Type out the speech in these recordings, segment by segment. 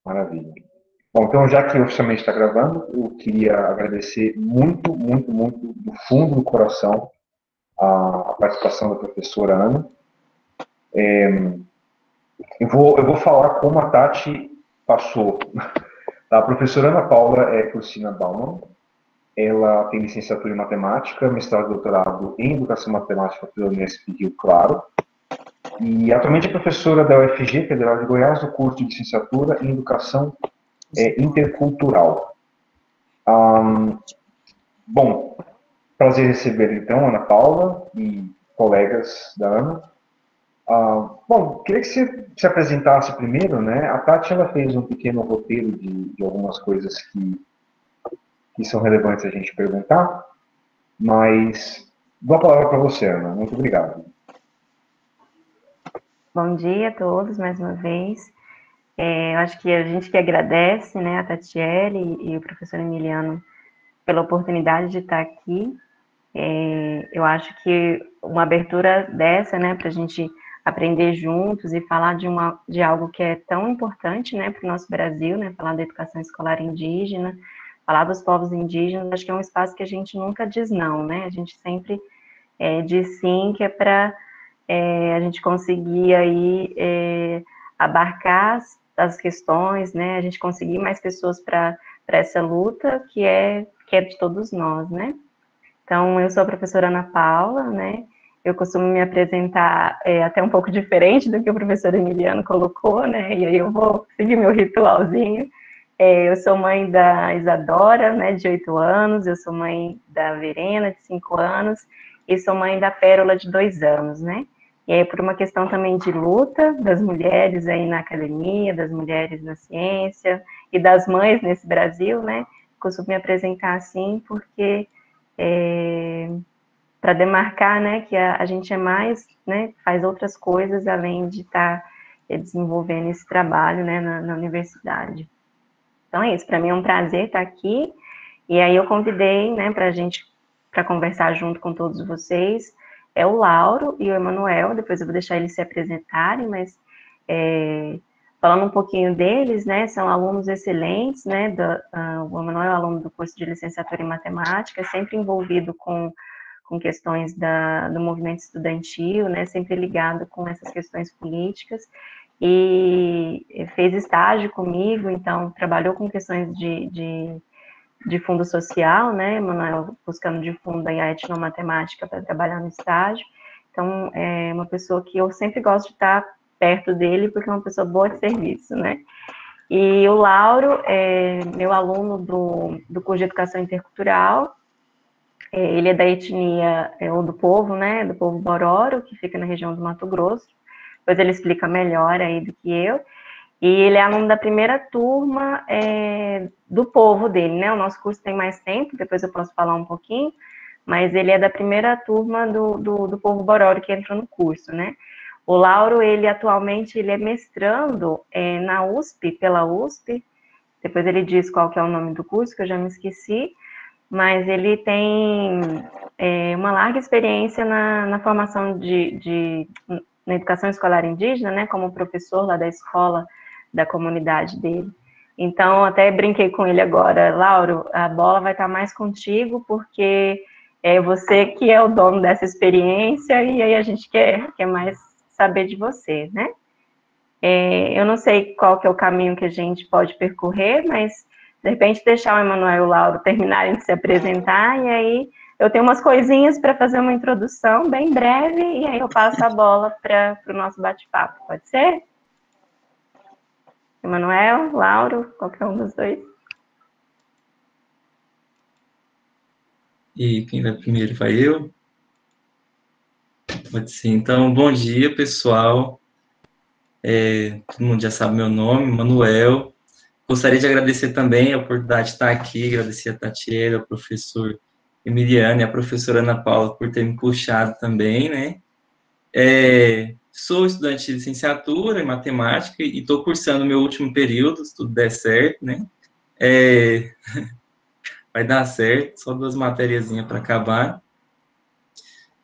Maravilha. Bom, então, já que oficialmente está gravando, eu queria agradecer muito, muito, muito, do fundo do coração, a participação da professora Ana. Eu vou falar como a Tati passou. A professora Ana Paula é Cursina Baumann. Ela tem licenciatura em matemática, mestrado e doutorado em educação matemática pela Unesp Rio Claro. E atualmente é professora da UFG, Federal de Goiás, do curso de licenciatura em educação intercultural. Bom, prazer receber então Ana Paula e colegas da Ana. Bom, queria que você se apresentasse primeiro, né? A Tati ela fez um pequeno roteiro de algumas coisas que são relevantes a gente perguntar, mas dou a palavra para você, Ana. Muito obrigado. Bom dia a todos, mais uma vez. Eu acho que a gente que agradece, né, a Tatiele e o professor Emiliano pela oportunidade de estar aqui. Eu acho que uma abertura dessa, né, para a gente aprender juntos e falar de algo que é tão importante, né, para o nosso Brasil, né, falar da educação escolar indígena, falar dos povos indígenas, acho que é um espaço que a gente nunca diz não, né, a gente sempre diz sim, que é para a gente conseguir aí abarcar as questões, né, a gente conseguir mais pessoas para essa luta que é de todos nós, né. Então, eu sou a professora Ana Paula, né, eu costumo me apresentar até um pouco diferente do que o professor Emiliano colocou, né, e aí eu vou seguir meu ritualzinho. Eu sou mãe da Isadora, né, de 8 anos, eu sou mãe da Verena, de 5 anos, e sou mãe da Pérola, de 2 anos, né. E aí, por uma questão também de luta das mulheres aí na academia, das mulheres na ciência, e das mães nesse Brasil, né, costumo me apresentar assim, porque para demarcar, né, que a gente é mais, né, faz outras coisas além de estar desenvolvendo esse trabalho, né, na universidade. Então é isso, para mim é um prazer estar aqui, e aí eu convidei, né, para conversar junto com todos vocês, é o Lauro e o Emanuel, depois eu vou deixar eles se apresentarem, mas falando um pouquinho deles, né, são alunos excelentes, né, o Emanuel é aluno do curso de licenciatura em matemática, sempre envolvido com questões do movimento estudantil, né, sempre ligado com essas questões políticas, e fez estágio comigo, então trabalhou com questões de fundo social, né, Emanuel buscando de fundo aí a etnomatemática para trabalhar no estágio, então é uma pessoa que eu sempre gosto de estar perto dele, porque é uma pessoa boa de serviço, né. E o Lauro é meu aluno do curso de Educação Intercultural, ele é da etnia, ou do povo, né, do povo Bororo, que fica na região do Mato Grosso, depois ele explica melhor aí do que eu, e ele é aluno da primeira turma do povo dele, né, o nosso curso tem mais tempo, depois eu posso falar um pouquinho, mas ele é da primeira turma do povo Bororo que entrou no curso, né. O Lauro, ele atualmente, ele é mestrando na USP, pela USP, depois ele diz qual que é o nome do curso, que eu já me esqueci, mas ele tem uma larga experiência na formação na educação escolar indígena, né, como professor lá da escola da comunidade dele. Então, até brinquei com ele agora, Lauro, a bola vai estar mais contigo, porque é você que é o dono dessa experiência, e aí a gente quer mais saber de você, né? Eu não sei qual que é o caminho que a gente pode percorrer, mas de repente deixar o Emanuel e o Lauro terminarem de se apresentar, e aí eu tenho umas coisinhas para fazer uma introdução bem breve, e aí eu passo a bola para o nosso bate-papo, pode ser? Emanuel, Lauro, qualquer um dos dois. E quem vai primeiro vai eu? Pode ser. Então, bom dia, pessoal. Todo mundo já sabe meu nome, Manuel. Gostaria de agradecer também a oportunidade de estar aqui, agradecer a Tatiela, o professor Emiliano e a professora Ana Paula por ter me puxado também, né? Sou estudante de licenciatura em matemática e estou cursando meu último período, se tudo der certo, né? Vai dar certo, só 2 matériazinhas para acabar.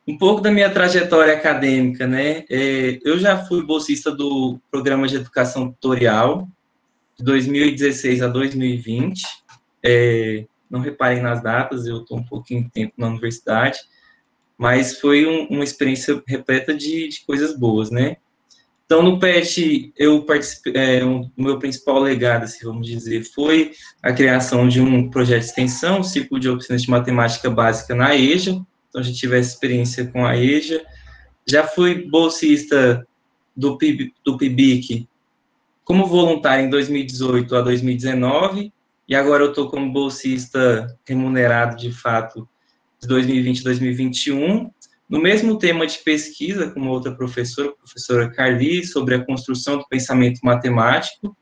Um pouco da minha trajetória acadêmica, né? Eu já fui bolsista do programa de educação tutorial, de 2016 a 2020. Não reparem nas datas, eu estou um pouquinho de tempo na universidade, mas foi uma experiência repleta de coisas boas, né? Então, no PET, eu participei, o meu principal legado, assim, vamos dizer, foi a criação de um projeto de extensão, o Círculo de Oficinas de Matemática Básica na EJA. Então, a gente tive essa experiência com a EJA. Já fui bolsista do PIBIC como voluntário em 2018 a 2019, e agora eu estou como bolsista remunerado, de fato, de 2020 a 2021, no mesmo tema de pesquisa, com uma outra professora, a professora Carli, sobre a construção do pensamento matemático,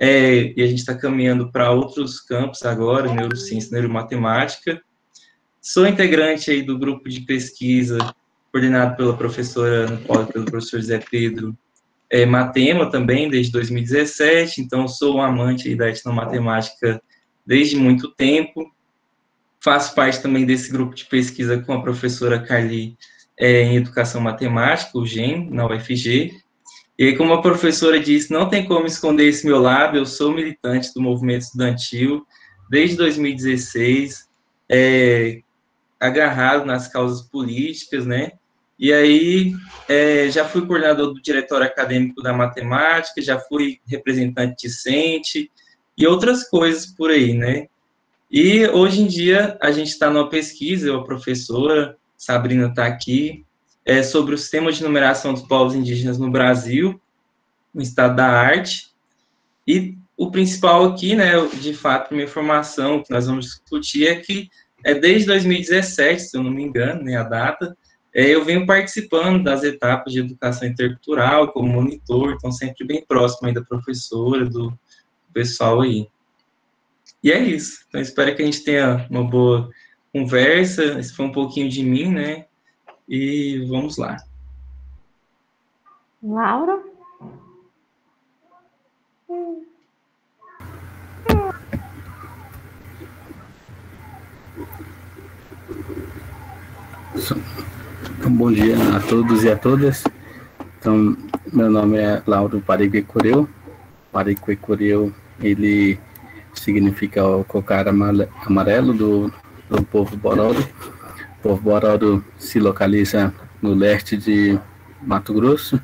e a gente está caminhando para outros campos agora, neurociência, neuromatemática. Sou integrante aí do grupo de pesquisa, coordenado pela professora Ana Paula e pelo professor Zé Pedro, Matema também, desde 2017, então sou um amante aí da etnomatemática desde muito tempo. Faço parte também desse grupo de pesquisa com a professora Carli em Educação Matemática, o GEM, na UFG. E aí, como a professora disse, não tem como esconder esse meu lado, eu sou militante do movimento estudantil desde 2016, agarrado nas causas políticas, né? E aí, já fui coordenador do diretório acadêmico da matemática, já fui representante discente e outras coisas por aí, né? E hoje em dia a gente está numa pesquisa, a professora Sabrina está aqui, sobre o sistema de numeração dos povos indígenas no Brasil, no estado da arte. E o principal aqui, né, de fato, minha formação, que nós vamos discutir, é que desde 2017, se eu não me engano, né, a data, eu venho participando das etapas de educação intercultural como monitor, então sempre bem próximo aí da professora, do pessoal aí. E é isso. Então, espero que a gente tenha uma boa conversa. Esse foi um pouquinho de mim, né? E vamos lá. Laura? Então, bom dia a todos e a todas. Então, meu nome é Lauro Pariquecureu. Pariquecureu, ele significa o cocar amarelo do povo Bororo. O povo Bororo se localiza no leste de Mato Grosso.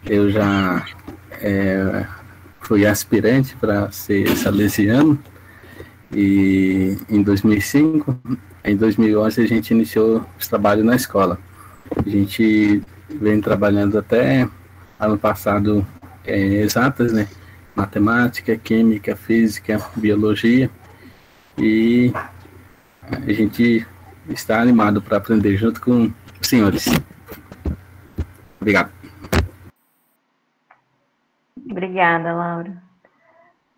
Eu já fui aspirante para ser salesiano e em 2005, em 2011 a gente iniciou os trabalhos na escola. A gente vem trabalhando até ano passado exatas, né? Matemática, química, física, biologia, e a gente está animado para aprender junto com os senhores. Obrigado. Obrigada, Laura.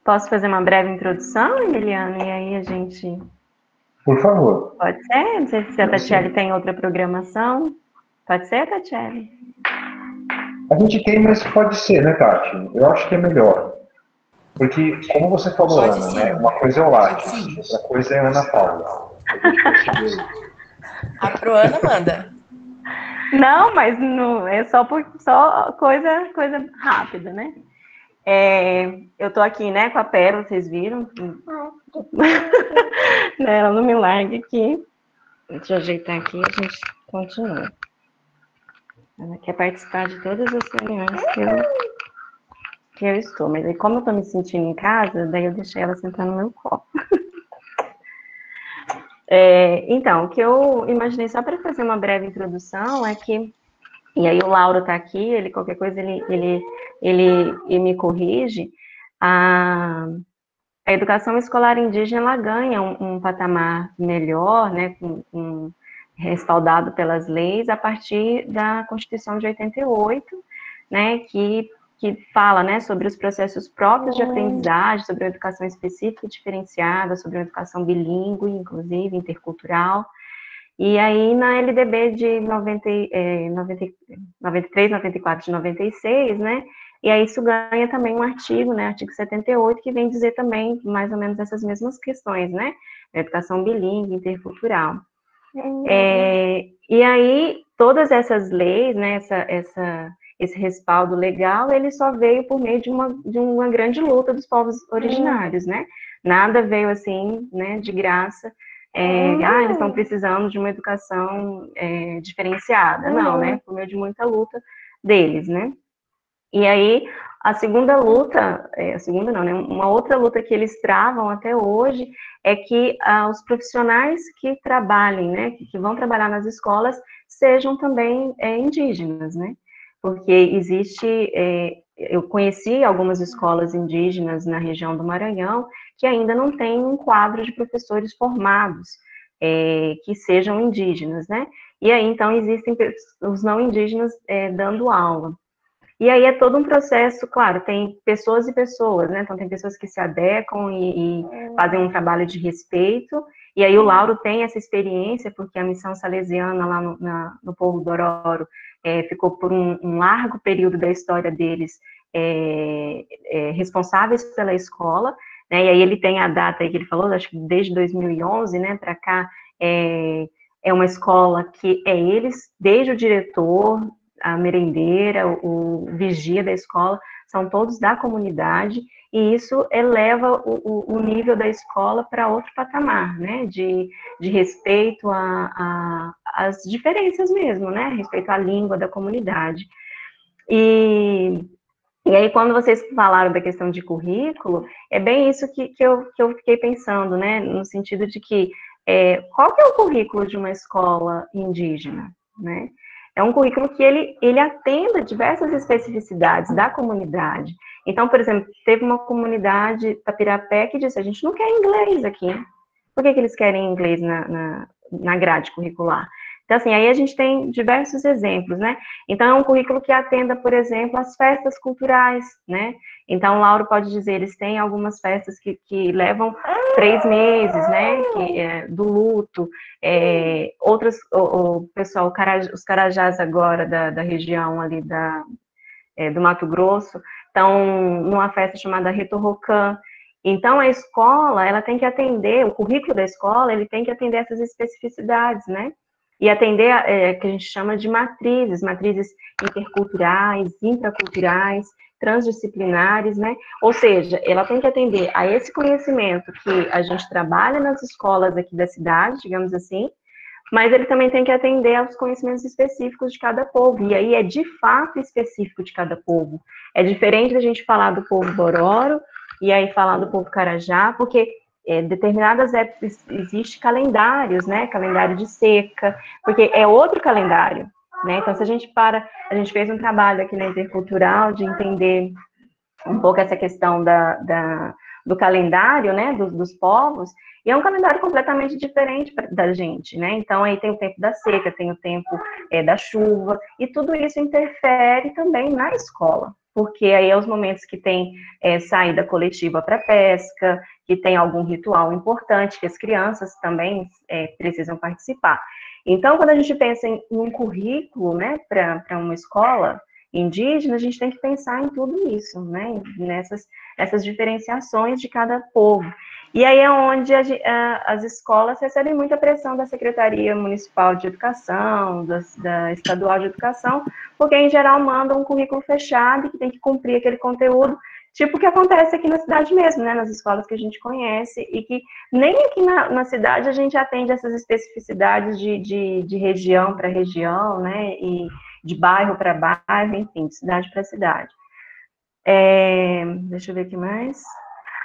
Posso fazer uma breve introdução, Emiliano? E aí a gente... Por favor. Pode ser? Não sei se a Tatiele tem outra programação. Pode ser, Tatiele? A gente tem, mas pode ser, né, Tati? Eu acho que é melhor. Porque, como você falou, Pode Ana, sim. né, uma coisa é o Lattes, outra coisa é a Ana Paula. A Proana manda. Não, mas não, é só coisa rápida, né? Eu tô aqui, né, com a Pérola, vocês viram? Ela não me larga aqui. Deixa eu ajeitar aqui e a gente continua. Ela quer participar de todas as reuniões que eu estou, mas aí como eu tô me sentindo em casa, daí eu deixei ela sentar no meu colo. Então, o que eu imaginei só para fazer uma breve introdução é que, e aí o Lauro está aqui, ele qualquer coisa ele me corrige, a educação escolar indígena ela ganha um patamar melhor, né, respaldado pelas leis a partir da Constituição de 88, né, que fala, né, sobre os processos próprios de aprendizagem, sobre a educação específica e diferenciada, sobre a educação bilíngue, inclusive, intercultural. E aí, na LDB de 93, 94, de 96, né, e aí isso ganha também um artigo, né, artigo 78, que vem dizer também mais ou menos essas mesmas questões, né, educação bilíngue, intercultural. E aí, todas essas leis, né, esse respaldo legal, ele só veio por meio de uma grande luta dos povos originários, né? Nada veio assim, né, de graça. Eles estão precisando de uma educação diferenciada. Não, né? Por meio de muita luta deles, né? E aí, a segunda luta, né? Uma outra luta que eles travam até hoje é que os profissionais que trabalhem, né? Que vão trabalhar nas escolas sejam também indígenas, né? Porque existe, eu conheci algumas escolas indígenas na região do Maranhão que ainda não tem um quadro de professores formados que sejam indígenas, né? E aí, então, existem os não indígenas dando aula. E aí é todo um processo, claro, tem pessoas e pessoas, né? Então, tem pessoas que se adequam e fazem um trabalho de respeito, e aí o Lauro tem essa experiência, porque a missão salesiana lá no Povo do Ororo ficou por um largo período da história deles responsáveis pela escola, né? E aí ele tem a data aí que ele falou, acho que desde 2011, né, para cá, é uma escola que eles, desde o diretor, a merendeira, o vigia da escola, são todos da comunidade, e isso eleva o nível da escola para outro patamar, né, de respeito às diferenças mesmo, né, respeito à língua da comunidade. E aí, quando vocês falaram da questão de currículo, é bem isso que eu fiquei pensando, né, no sentido de que, qual que é o currículo de uma escola indígena, né? É um currículo que ele atenda diversas especificidades da comunidade. Então, por exemplo, teve uma comunidade, Tapirapé, que disse, a gente não quer inglês aqui. Por que eles querem inglês na grade curricular? Então, assim, aí a gente tem diversos exemplos, né? Então, é um currículo que atenda, por exemplo, as festas culturais, né? Então, o Lauro pode dizer, eles têm algumas festas que levam 3 meses, né? Do luto. Outras, o pessoal, os carajás agora da região ali do Mato Grosso, estão numa festa chamada Retorrocan. Então, a escola, ela tem que atender, o currículo da escola, ele tem que atender essas especificidades, né? E atender, que a gente chama de matrizes interculturais, intraculturais, transdisciplinares, né? Ou seja, ela tem que atender a esse conhecimento que a gente trabalha nas escolas aqui da cidade, digamos assim, mas ele também tem que atender aos conhecimentos específicos de cada povo, e aí é de fato específico de cada povo. É diferente da gente falar do povo Bororo, e aí falar do povo Carajá, porque determinadas épocas existe calendários, né, calendário de seca, porque é outro calendário, né, então se a gente fez um trabalho aqui na Intercultural de entender um pouco essa questão do calendário, né, dos povos, e é um calendário completamente diferente da gente, né, então aí tem o tempo da seca, tem o tempo da chuva, e tudo isso interfere também na escola, porque aí é os momentos que tem saída coletiva para pesca, que tem algum ritual importante, que as crianças também precisam participar. Então, quando a gente pensa em um currículo, né, para uma escola indígena, a gente tem que pensar em tudo isso, né, nessas diferenciações de cada povo. E aí é onde as escolas recebem muita pressão da Secretaria Municipal de Educação, da Estadual de Educação, porque, em geral, mandam um currículo fechado que tem que cumprir aquele conteúdo, tipo o que acontece aqui na cidade mesmo, né, nas escolas que a gente conhece, e que nem aqui na cidade a gente atende essas especificidades de região para região, né, e de bairro para bairro, enfim, de cidade para cidade. Deixa eu ver aqui mais.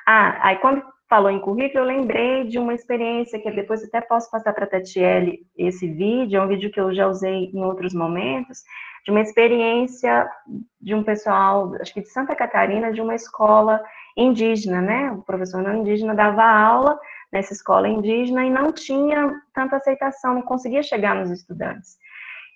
Aí quando falou em currículo, eu lembrei de uma experiência que depois até posso passar para a Tatiele esse vídeo, é um vídeo que eu já usei em outros momentos, de uma experiência de um pessoal, acho que de Santa Catarina, de uma escola indígena, né? O professor não indígena dava aula nessa escola indígena e não tinha tanta aceitação, não conseguia chegar nos estudantes.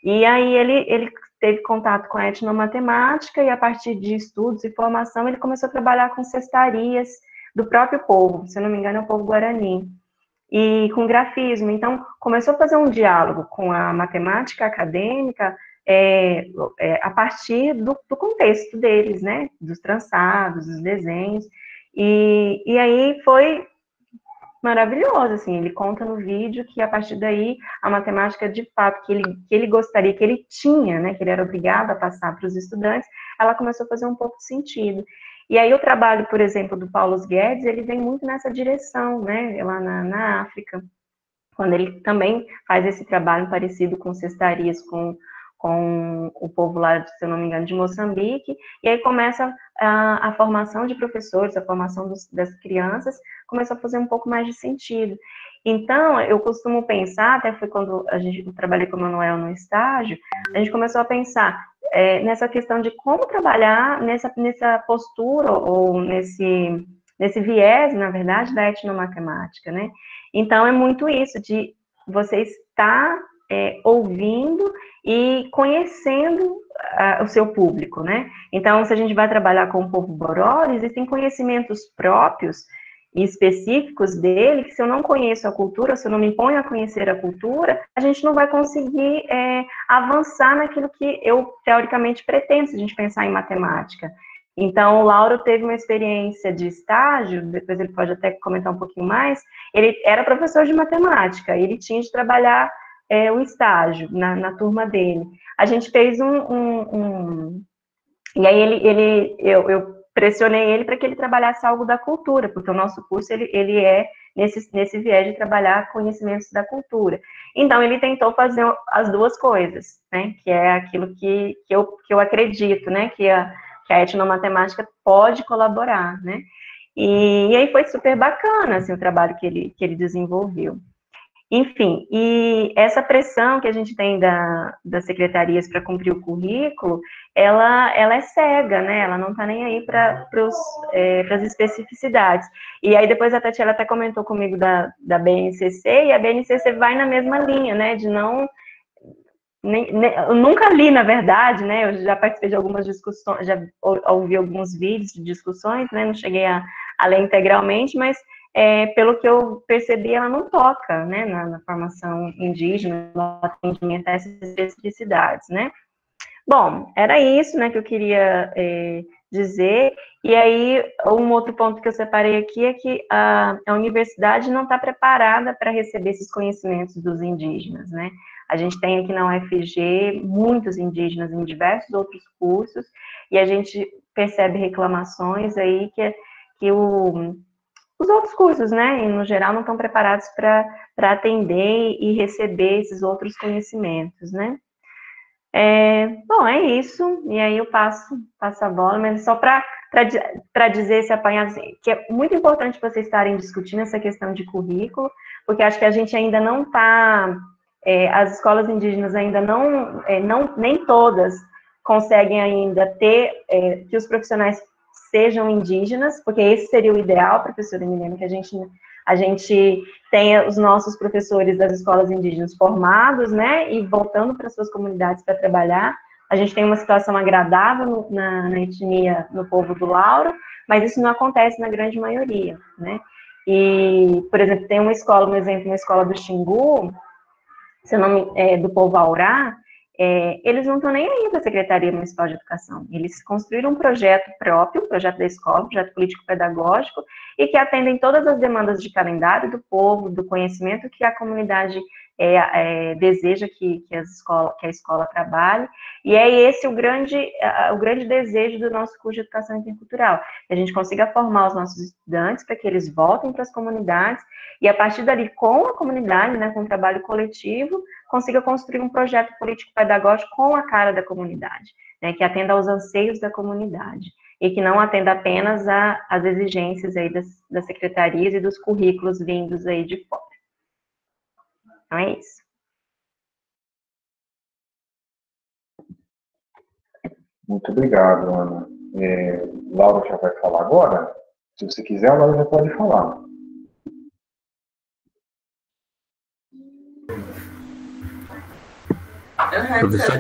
E aí ele teve contato com a etnomatemática e a partir de estudos e formação ele começou a trabalhar com cestarias do próprio povo, se eu não me engano é o povo Guarani, e com grafismo. Então, começou a fazer um diálogo com a matemática acadêmica a partir do contexto deles, né, dos trançados, dos desenhos, e aí foi maravilhoso, assim, ele conta no vídeo que a partir daí a matemática de fato que ele gostaria, que ele tinha, né, que ele era obrigado a passar para os estudantes, ela começou a fazer um pouco de sentido. E aí o trabalho, por exemplo, do Paulo Guedes, ele vem muito nessa direção, né, lá na África, quando ele também faz esse trabalho parecido com cestarias, com o povo lá, se eu não me engano, de Moçambique, e aí começa a formação de professores, a formação das crianças, começou a fazer um pouco mais de sentido. Então, eu costumo pensar, até foi quando eu trabalhei com o Manuel no estágio, a gente começou a pensar nessa questão de como trabalhar nessa postura, ou nesse viés, na verdade, da etnomatemática, né? Então, é muito isso, de você estar ouvindo e conhecendo o seu público, né? Então, se a gente vai trabalhar com o povo Boró, existem conhecimentos próprios e específicos dele, que se eu não conheço a cultura, se eu não me imponho a conhecer a cultura, a gente não vai conseguir avançar naquilo que eu, teoricamente, pretendo, se a gente pensar em matemática. Então, o Lauro teve uma experiência de estágio, depois ele pode até comentar um pouquinho mais, ele era professor de matemática, ele tinha de trabalhar o estágio na turma dele. A gente fez e aí eu pressionei ele para que ele trabalhasse algo da cultura, porque o nosso curso ele é nesse viés de trabalhar conhecimentos da cultura. Então, ele tentou fazer as duas coisas, né, que é aquilo que eu acredito, né, que a etnomatemática pode colaborar, né, e aí foi super bacana, assim, o trabalho que ele desenvolveu. Enfim, e essa pressão que a gente tem das secretarias para cumprir o currículo, ela é cega, né? Ela não está nem aí para as especificidades. E aí depois a Tatiana até comentou comigo da BNCC, e a BNCC vai na mesma linha, né? De não... eu nunca li, na verdade, né? Eu já participei de algumas discussões, já ouvi alguns vídeos de discussões, né? Não cheguei a ler integralmente, mas... pelo que eu percebi, ela não toca, né, na formação indígena, no atendimento a essas especificidades, né. Bom, era isso, né, que eu queria dizer, e aí, um outro ponto que eu separei aqui é que a universidade não está preparada para receber esses conhecimentos dos indígenas, né. A gente tem aqui na UFG muitos indígenas em diversos outros cursos, e a gente percebe reclamações aí que os outros cursos, né, no geral, não estão preparados para atender e receber esses outros conhecimentos, né. Bom, é isso, e aí eu passo a bola, mas só para dizer esse apanhado, assim, que é muito importante vocês estarem discutindo essa questão de currículo, porque acho que a gente ainda não está, as escolas indígenas ainda nem todas conseguem ainda ter, que os profissionais sejam indígenas, porque esse seria o ideal, professora Emiliana, que a gente tenha os nossos professores das escolas indígenas formados, né, e voltando para suas comunidades para trabalhar. A gente tem uma situação agradável na etnia, no povo do Lauro, mas isso não acontece na grande maioria, né. E, por exemplo, tem uma escola, uma escola do Xingu, do povo Aurá, eles não estão nem aí para a Secretaria Municipal de Educação. Eles construíram um projeto próprio, um projeto da escola, um projeto político-pedagógico, e que atendem todas as demandas de calendário do povo, do conhecimento que a comunidade deseja que a escola trabalhe, e é esse o grande desejo do nosso curso de Educação Intercultural, que a gente consiga formar os nossos estudantes para que eles voltem para as comunidades, e a partir dali, com a comunidade, né, com o trabalho coletivo, consiga construir um projeto político-pedagógico com a cara da comunidade, né, que atenda aos anseios da comunidade, e que não atenda apenas às exigências aí das secretarias e dos currículos vindos aí de fora. Então é isso. Muito obrigado, Ana. Laura já vai falar agora? Se você quiser, a Laura já pode falar. Professor.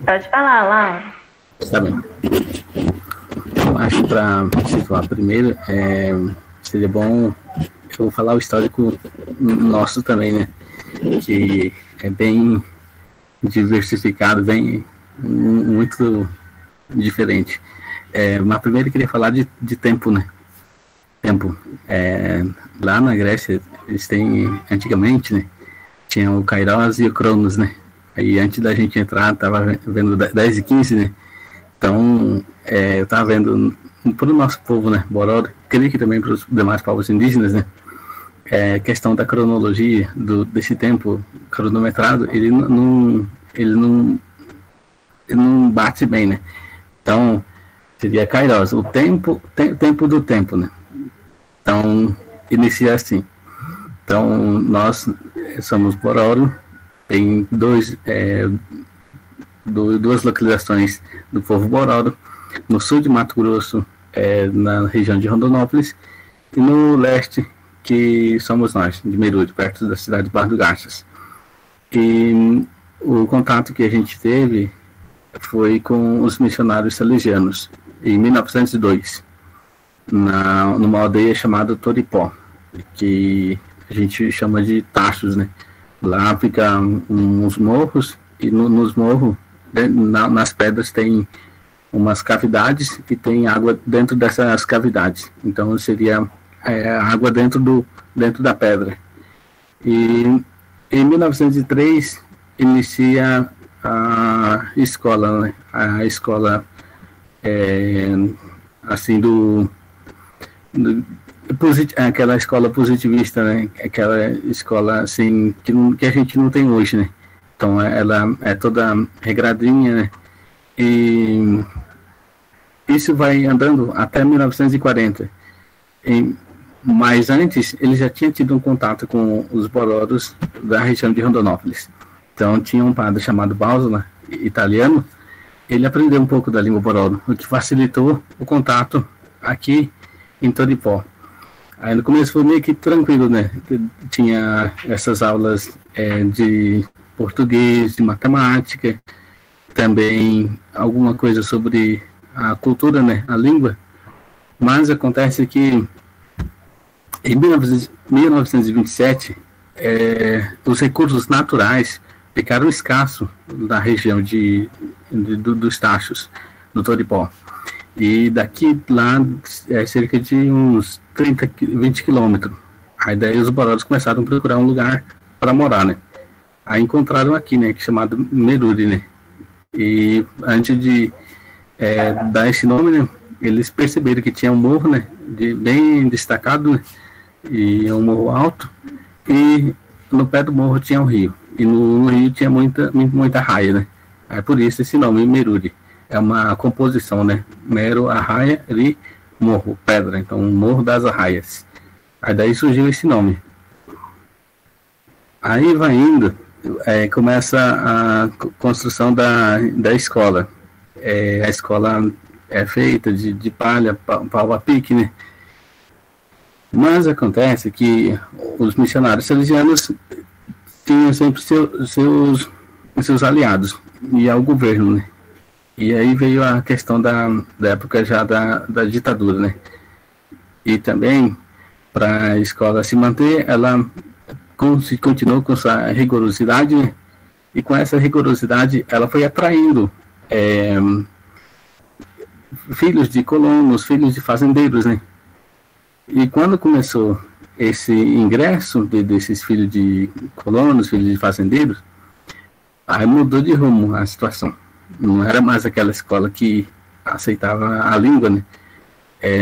Pode falar, Laura. Tá bem. Eu acho que para situar primeiro, seria bom eu falar o histórico nosso também, né? Que é bem diversificado, bem muito diferente. Mas primeiro eu queria falar de tempo, né? Tempo. Lá na Grécia, eles têm, antigamente, né? Tinha o Kairos e o Cronos, né? Aí antes da gente entrar, tava vendo 10 e 15, né? Então, eu tava vendo para o nosso povo, né? Bororo, creio que também para os demais povos indígenas, né? Questão da cronologia desse tempo cronometrado, ele não bate bem, né? Então, seria Kairos, o tempo do tempo, né? Então, inicia assim. Então, nós somos Bororo, tem duas localizações do povo Bororo, no sul de Mato Grosso, na região de Rondonópolis, e no leste, que somos nós, de Merúde, perto da cidade de Barra do Garças. E o contato que a gente teve foi com os missionários salesianos, em 1902, numa aldeia chamada Toripó, que a gente chama de Tachos, né? Lá fica uns morros, e nos morros, nas pedras, tem umas cavidades e tem água dentro dessas cavidades. Então seria água dentro da pedra. E em 1903 inicia a escola, né? A escola assim aquela escola positivista, né? Aquela escola assim que a gente não tem hoje, né? Então ela é toda regradinha, né? E isso vai andando até 1940. Mas antes, ele já tinha tido um contato com os bororos da região de Rondonópolis. Então, tinha um padre chamado Bausola, italiano. Ele aprendeu um pouco da língua bororo, o que facilitou o contato aqui em Toripó. Aí, no começo, foi meio que tranquilo, né? Tinha essas aulas de português, de matemática, também alguma coisa sobre a cultura, né? A língua. Mas acontece que em 1927, os recursos naturais ficaram escassos na região dos Tachos, do Toripó. E daqui lá é cerca de uns 20 quilômetros. Aí daí os bororos começaram a procurar um lugar para morar, né? Aí encontraram aqui, né? Chamado Meruri, né? E antes de dar esse nome, né? Eles perceberam que tinha um morro, né? Bem destacado, né? E um morro alto, e no pé do morro tinha um rio, e no rio tinha muita raia, né? É por isso esse nome, Meruri. É uma composição, né? Mero, arraia, ri, morro, pedra. Então, Morro das Arraias. Aí daí surgiu esse nome. Aí vai indo, começa a construção da escola. A escola é feita de palha, pau a pique, né? Mas acontece que os missionários salesianos tinham sempre seus aliados, e ao governo, né? E aí veio a questão da época já da ditadura, né? E também, para a escola se manter, ela continuou com essa rigorosidade, né? E com essa rigorosidade ela foi atraindo filhos de colonos, filhos de fazendeiros, né? E quando começou esse ingresso desses filhos de colonos, filhos de fazendeiros, aí mudou de rumo a situação. Não era mais aquela escola que aceitava a língua, né?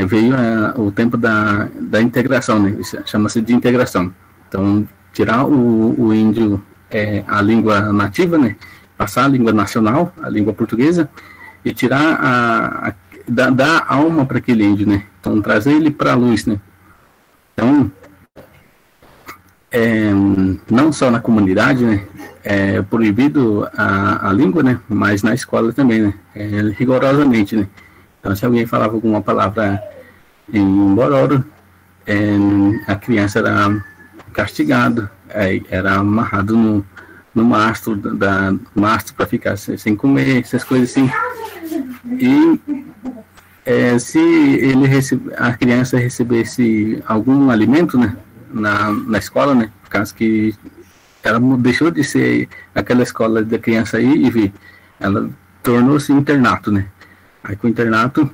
Veio o tempo da integração, né? Chama-se de integração. Então, tirar o índio a língua nativa, né? Passar a língua nacional, a língua portuguesa, e tirar dar alma para aquele índio, né? Então, trazer ele para a luz, né? Então, não só na comunidade, né? É proibido a língua, né? Mas na escola também, né? Rigorosamente, né? Então, se alguém falava alguma palavra em bororo, a criança era castigado, era amarrado no mastro para ficar sem comer, essas coisas assim. E se a criança recebesse algum alimento, né, na escola, né, por causa que ela deixou de ser aquela escola da criança aí e vir, ela tornou-se internato, né. Aí com o internato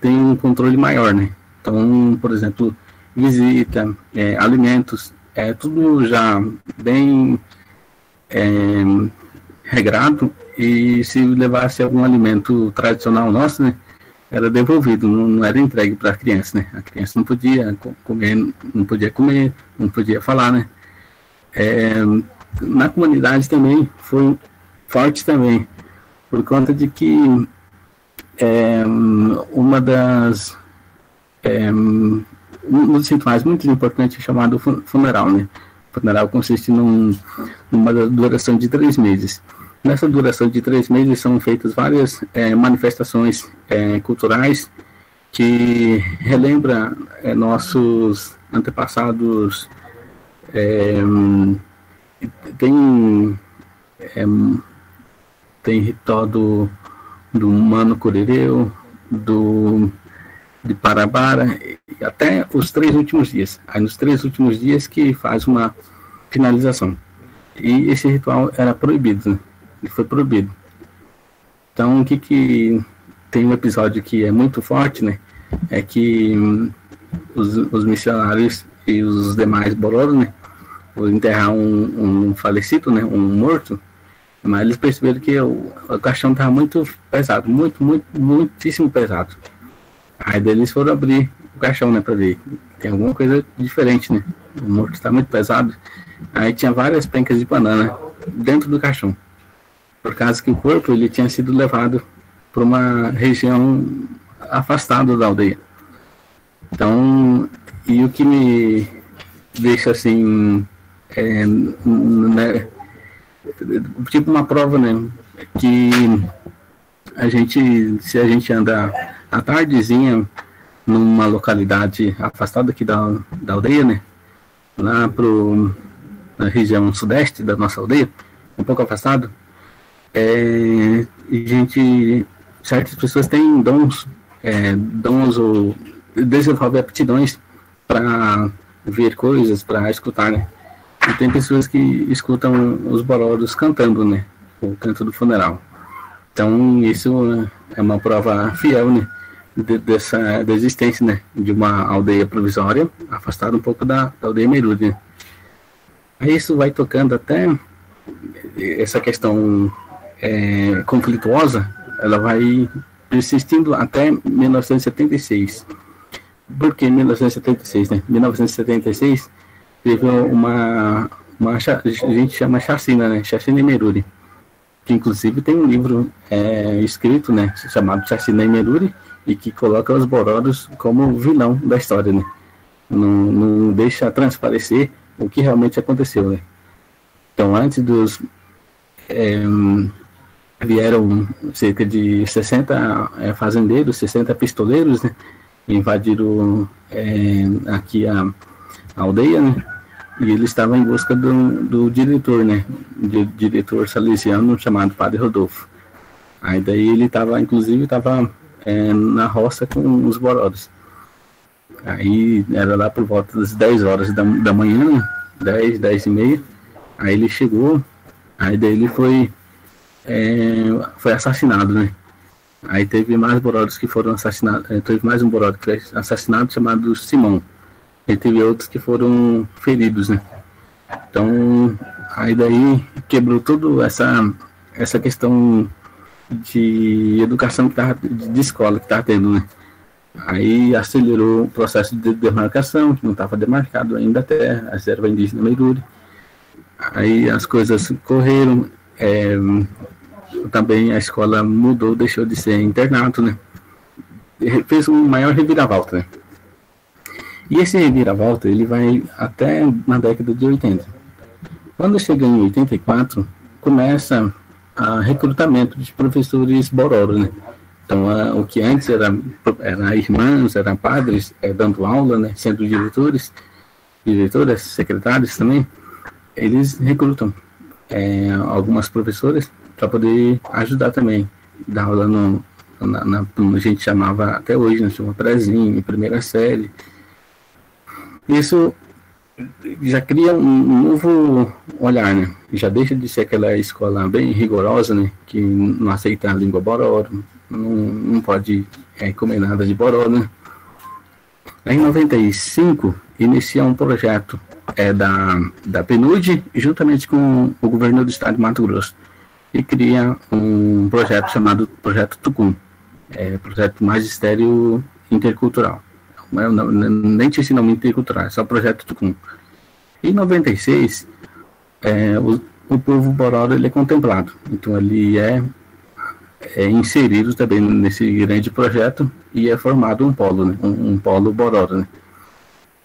tem um controle maior, né? Então, por exemplo, visita, alimentos, tudo já bem regrado, e se levasse algum alimento tradicional nosso, né, era devolvido, não era entregue para a criança, né? A criança não podia comer, não podia falar, né? Na comunidade também foi forte também, por conta de que uma das um dos rituais muito importantes chamado funeral, né? O funeral consiste numa duração de 3 meses. Nessa duração de 3 meses são feitas várias manifestações culturais que relembram nossos antepassados. Tem ritual do Mano Curereu, de Parabara, e até os 3 últimos dias. Aí nos 3 últimos dias que faz uma finalização. E esse ritual era proibido, né? Ele foi proibido. Então, o que tem um episódio que é muito forte, né? É que os missionários e os demais bororos, né? Por enterrar um falecido, né? Um morto, mas eles perceberam que o caixão estava muito pesado, muitíssimo pesado. Aí daí eles foram abrir o caixão, né? Para ver, tem alguma coisa diferente, né? O morto está muito pesado. Aí tinha várias pencas de banana dentro do caixão, por causa que o corpo ele tinha sido levado para uma região afastada da aldeia. Então, e o que me deixa assim, né, tipo uma prova, né, que se a gente anda à tardezinha numa localidade afastada aqui da aldeia, né, lá na região sudeste da nossa aldeia, um pouco afastado, certas pessoas têm dons ou desenvolvem aptidões para ver coisas, para escutar, né? E tem pessoas que escutam os bororos cantando, né? O canto do funeral. Então, isso é uma prova fiel, né? Da existência, né? De uma aldeia provisória, afastada um pouco da aldeia Meruri, né? Aí isso vai tocando até essa questão conflituosa, ela vai persistindo até 1976. Por que 1976, né? 1976 teve a gente chama chacina, né? Chacina em Meruri, que inclusive tem um livro escrito, né? Chamado Chacina em Meruri, e que coloca os bororos como vilão da história, né? Não deixa transparecer o que realmente aconteceu, né? Então, antes vieram cerca de 60 fazendeiros, 60 pistoleiros, né? Invadiram aqui a aldeia, né? E eles estavam em busca do diretor, né? Diretor salesiano chamado Padre Rodolfo. Aí daí ele inclusive estava na roça com os bororos. Aí era lá por volta das 10 horas da manhã, né? 10 e meia. Aí ele chegou, aí daí ele foi assassinado, né? Aí teve mais bororos que foram assassinados, teve mais um bororo que foi assassinado chamado Simão. E teve outros que foram feridos, né? Então, aí daí quebrou toda essa questão de educação de escola que estava tendo, né? Aí acelerou o processo de demarcação, que não estava demarcado ainda até a reserva indígena Meruri. Aí as coisas correram, também a escola mudou, deixou de ser internato, né? Fez um maior reviravolta, né? E esse reviravolta, ele vai até na década de 80. Quando chega em 84, começa o recrutamento de professores bororos, né? Então, o que antes era irmãs, eram padres dando aula, né? Sendo diretoras, secretários também, eles recrutam algumas professoras para poder ajudar também, dar aula a gente chamava até hoje, né? Chama prézinho, primeira série. Isso já cria um novo olhar, né? Já deixa de ser aquela escola bem rigorosa, né? Que não aceita a língua bororo, não pode combinada de Boró, né? Em 95, inicia um projeto da PNUD, juntamente com o governo do estado de Mato Grosso, e cria um projeto chamado Projeto Tucum, Projeto Magistério Intercultural. Nem tinha esse nome intercultural, é só Projeto Tucum. Em 96, o povo Bororo ele é contemplado, então ele é inserido também nesse grande projeto e é formado um polo, né? um polo Bororo, né?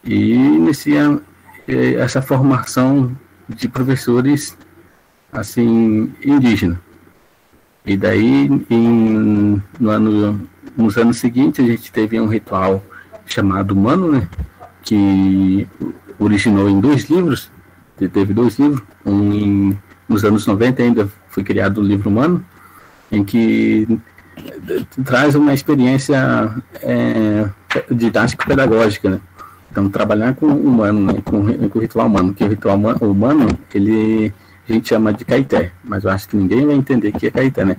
E inicia essa formação de professores assim indígenas. E daí nos anos seguintes a gente teve um ritual chamado Mano, né? Que originou em 2 livros. Teve 2 livros, nos anos 90 ainda foi criado o livro Mano, em que traz uma experiência didático-pedagógica, né? Então, trabalhar com o humano, né? com o ritual humano, que o ritual humano, a gente chama de caeté, mas eu acho que ninguém vai entender que é caeté, né?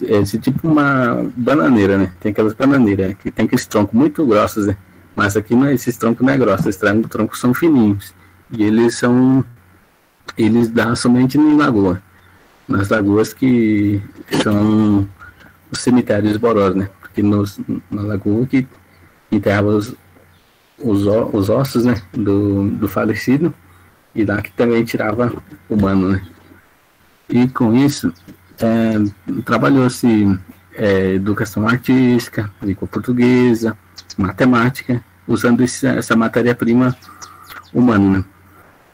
Esse tipo uma bananeira, né? Tem aquelas bananeiras, que tem aqueles troncos muito grossos, né? Mas aqui esses troncos não é grosso, esses troncos são fininhos. E eles dão somente em lagoa. Nas lagoas que são os cemitérios Borós, né? Porque na lagoa que enterrava os ossos, né? Do falecido, e lá que também tirava o humano, né? E com isso, trabalhou-se educação artística, língua portuguesa, matemática, usando essa matéria-prima humana, né?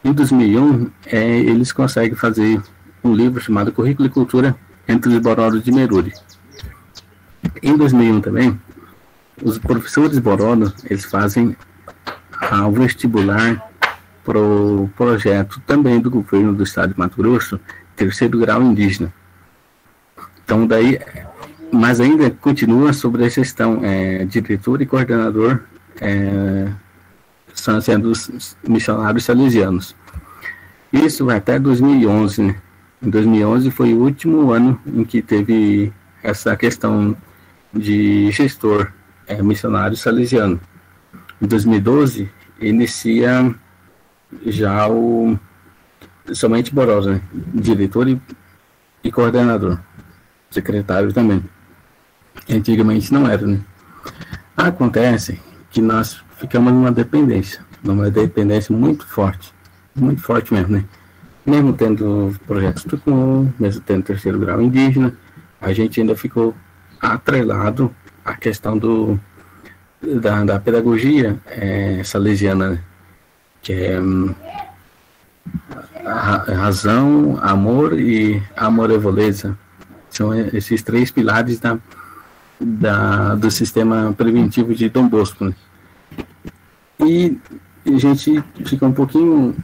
Em 2001, eles conseguem fazer um livro chamado Currículo e Cultura entre os Bororos de Meruri. Em 2001 também, os professores Bororo, eles fazem o vestibular para o projeto também do governo do estado de Mato Grosso, 3º grau indígena. Então daí, mas ainda continua sobre a gestão, diretor e coordenador sendo os missionários salesianos. Isso vai até 2011, né? Em 2011 foi o último ano em que teve essa questão de gestor missionário salesiano. Em 2012 inicia já somente Borós, né? Diretor e coordenador, secretário também. Antigamente não era, né? Acontece que nós ficamos numa dependência muito forte mesmo, né? Mesmo tendo projetos Tucum, mesmo tendo 3º grau indígena, a gente ainda ficou atrelado à questão da pedagogia salesiana, né? Que é a razão, amor e amorevoleza. São esses 3 pilares do sistema preventivo de Dom Bosco, né? E a gente fica um pouquinho,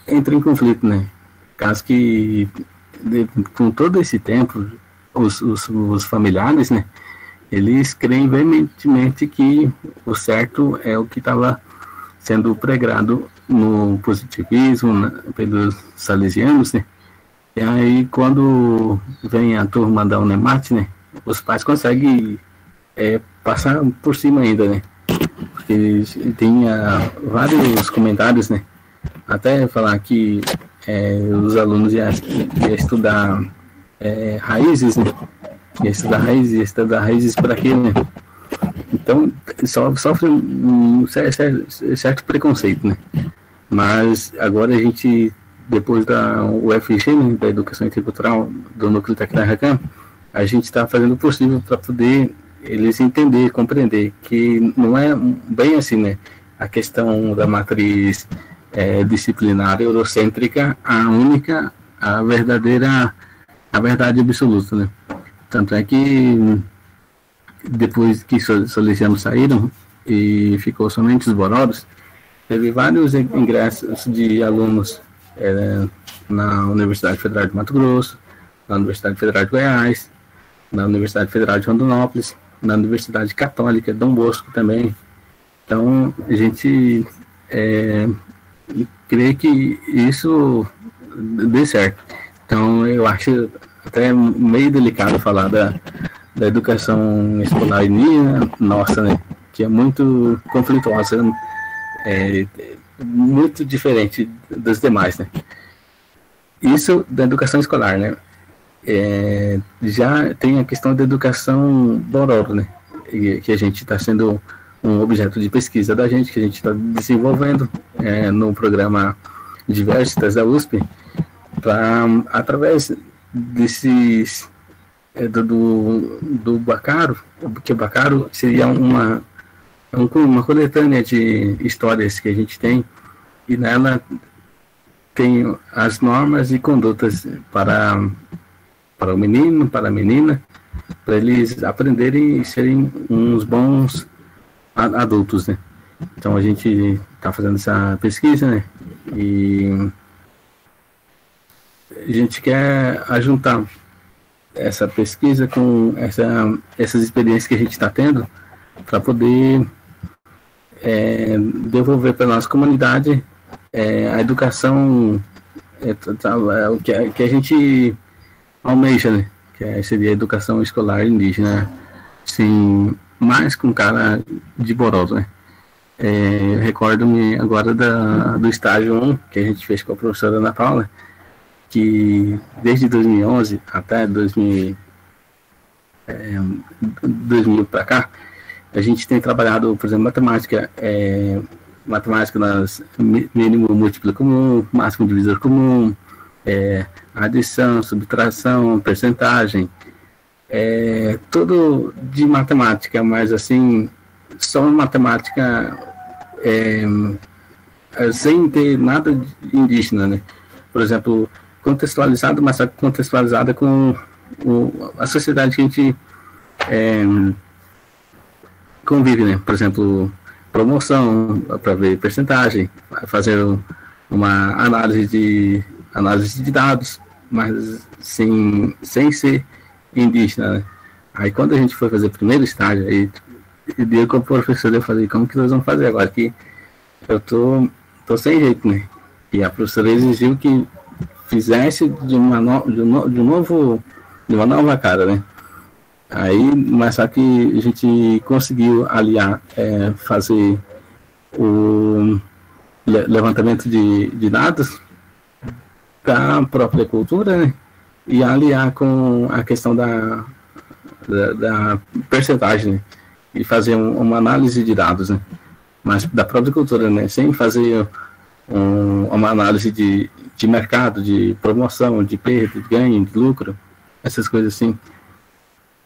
entra em conflito, né? Caso que com todo esse tempo os familiares, né, eles creem veementemente que o certo é o que estava sendo pregado no positivismo, né, pelos salesianos, né? E aí quando vem a turma da UNEMAT, né, os pais conseguem passar por cima ainda, né? Porque tem vários comentários, né? Até falar que os alunos iam estudar raízes, né? Ia estudar raízes para quê, né? Então, sofre um certo preconceito, né? Mas agora a gente, depois da UFG, né, da Educação Intercultural do Núcleo Tacna-Racan, a gente está fazendo o possível para poder eles entender, compreender que não é bem assim, né? A questão da matriz disciplinar eurocêntrica, a verdade absoluta, né? Tanto é que depois que os salesianos saíram e ficou somente os Bororos, teve vários ingressos de alunos na Universidade Federal de Mato Grosso, na Universidade Federal de Goiás, na Universidade Federal de Rondonópolis, na Universidade Católica Dom Bosco também. Então, a gente crê que isso dê certo. Então, eu acho até meio delicado falar da educação escolar indígena nossa, né, que é muito conflituosa, muito diferente das demais, né. Isso da educação escolar, né. Já tem a questão da educação Bororo, né, que a gente está sendo um objeto de pesquisa da gente, que a gente está desenvolvendo no programa Diversitas da USP, através desses do Bacaro, porque o Bacaro seria uma coletânea de histórias que a gente tem, e nela tem as normas e condutas para o menino, para a menina, para eles aprenderem e serem uns bons adultos, né? Então a gente está fazendo essa pesquisa, né? E a gente quer ajuntar essa pesquisa com essas experiências que a gente está tendo para poder devolver para a nossa comunidade a educação que a gente almeja, né? Que seria a educação escolar indígena, sim, mais com cara de Bororo, né? Recordo-me agora do estágio 1 que a gente fez com a professora Ana Paula, que desde 2011 até 2000 para cá, a gente tem trabalhado, por exemplo, matemática nas mínimo múltiplo comum, máximo divisor comum, adição, subtração, percentagem, tudo de matemática, mas assim, só matemática sem ter nada indígena, né? Por exemplo, contextualizado, mas contextualizada com a sociedade que a gente convive, né? Por exemplo, promoção, para ver percentagem, fazer uma análise de dados, mas sem ser indígena, né? Aí quando a gente foi fazer o primeiro estágio, aí eu com o professor, eu falei, como que nós vamos fazer agora? Que eu tô sem jeito, né? E a professora exigiu que fizesse de uma nova cara, né? Aí, mas só que a gente conseguiu aliar, fazer o levantamento de dados da própria cultura, né? E aliar com a questão da percentagem, né? E fazer uma análise de dados, né? Mas da própria cultura, né? Sem fazer uma análise de mercado, de promoção, de perda, de ganho, de lucro, essas coisas assim.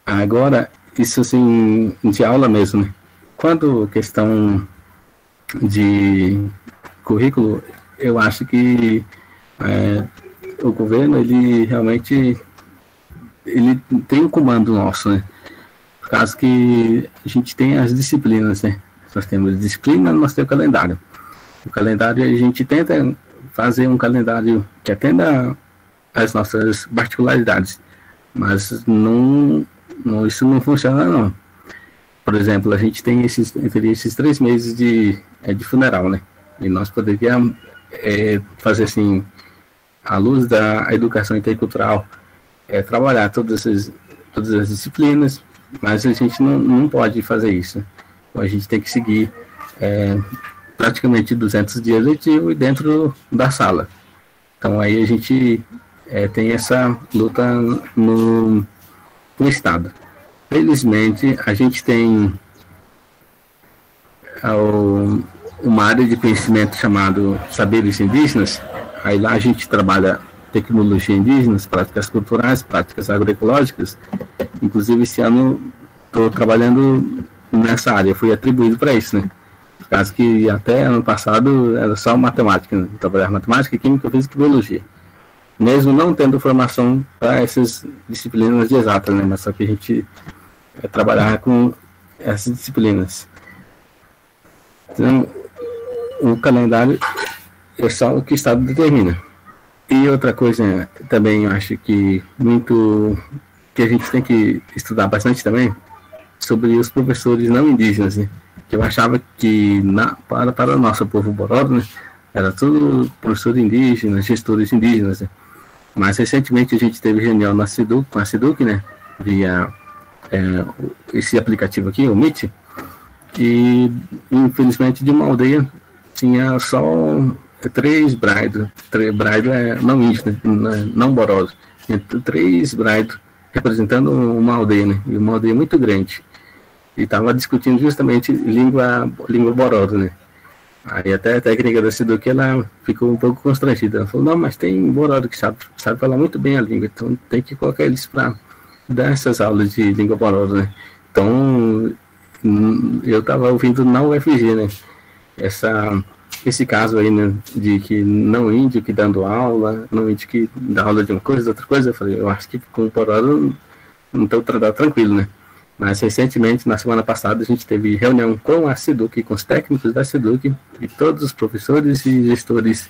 Agora, isso assim, de aula mesmo, né? Quando questão de currículo, eu acho que o governo, ele realmente tem um comando nosso, né? Por causa que a gente tem as disciplinas, né? Nós temos disciplina, nós temos o calendário. O calendário, a gente tenta fazer um calendário que atenda às nossas particularidades, mas isso não funciona, não. Por exemplo, a gente tem esses 3 meses de funeral, né? E nós poderíamos fazer assim, à luz da educação intercultural, trabalhar todas as disciplinas, mas a gente não pode fazer isso. Então, a gente tem que seguir praticamente 200 dias letivos dentro da sala. Então aí a gente tem essa luta no Estado. Felizmente a gente tem uma área de conhecimento chamado Saberes Indígenas. Aí lá a gente trabalha tecnologia indígena, práticas culturais, práticas agroecológicas. Inclusive esse ano estou trabalhando nessa área, fui atribuído para isso, né? Por causa que até ano passado era só matemática, né? Trabalhar matemática, química, física e biologia. Mesmo não tendo formação para essas disciplinas de exatas, né? Mas só que a gente trabalhar com essas disciplinas. Então, o calendário é só o que o Estado determina. E outra coisa também, eu acho que que a gente tem que estudar bastante também, sobre os professores não indígenas, né? Que eu achava que para o nosso povo Bororo, né, era tudo professor indígena, gestores indígenas, né? Mas recentemente a gente teve reunião com a SEDUC, né, via esse aplicativo aqui, o Meet, e infelizmente de uma aldeia tinha só 3 braidos. Braido é não índio, né? Não boroso. Tinha 3 braidos representando uma aldeia, né? E uma aldeia muito grande. E estava discutindo justamente língua borosa, né? Aí até a técnica da Seduc, ela ficou um pouco constrangida. Ela falou, não, mas tem borodo que sabe falar muito bem a língua, então tem que colocar eles para dar essas aulas de língua borosa, né? Então, eu estava ouvindo na UFG, né? Esse caso aí, né, de que não índio que dando aula, não índio que dá aula de uma coisa, outra coisa, eu falei, eu acho que com o borodo não estou tranquilo, né? Mas recentemente, na semana passada, a gente teve reunião com a Seduc, com os técnicos da Seduc, e todos os professores e gestores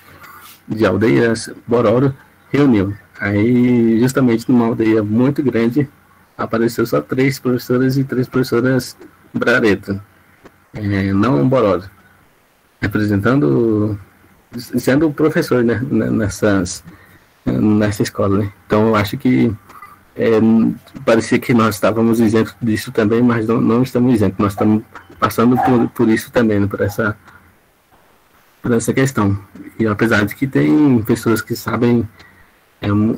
de aldeias Bororo reuniu. Aí, justamente numa aldeia muito grande, apareceu só 3 professores e 3 professoras Brareto, não Bororo, representando, sendo professor, né, nessa escola, né? Então, eu acho que parecia que nós estávamos isentos disso também, mas não estamos isentos, nós estamos passando por isso também, né, por essa questão. E apesar de que tem pessoas que sabem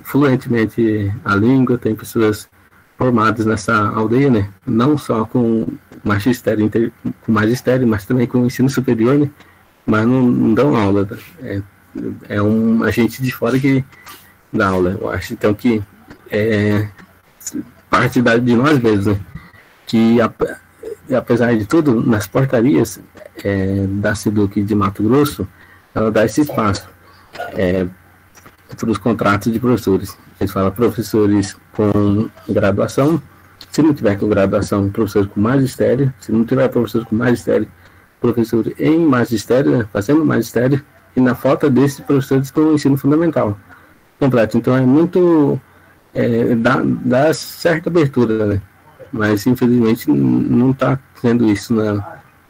fluentemente a língua, tem pessoas formadas nessa aldeia, né, não só com magistério, mas também com ensino superior, né, mas não dão aula, é um agente de fora que dá aula. Eu acho então que parte de nós mesmos, né? Que apesar de tudo, nas portarias da Seduc de Mato Grosso, ela dá esse espaço para os contratos de professores. Eles falam professores com graduação, se não tiver com graduação, professor com magistério, se não tiver professor com magistério, professor em magistério, né, fazendo magistério, e na falta desses professores com ensino fundamental completo. Então é muito dá certa abertura, né? Mas infelizmente não está sendo isso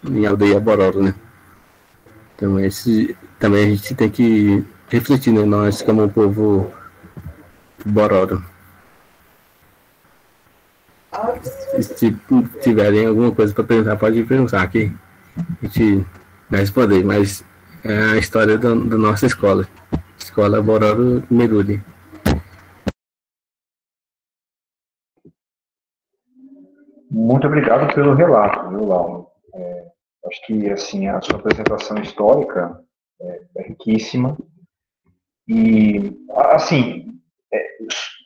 em aldeia Bororo, né? Então também a gente tem que refletir, né? Nós como o povo Bororo. Se tiverem alguma coisa para perguntar, pode perguntar aqui. A gente vai responder, mas é a história da nossa escola. Escola Bororo Meruli. Muito obrigado pelo relato, viu, Laura? Acho que, assim, a sua apresentação histórica é riquíssima. E, assim,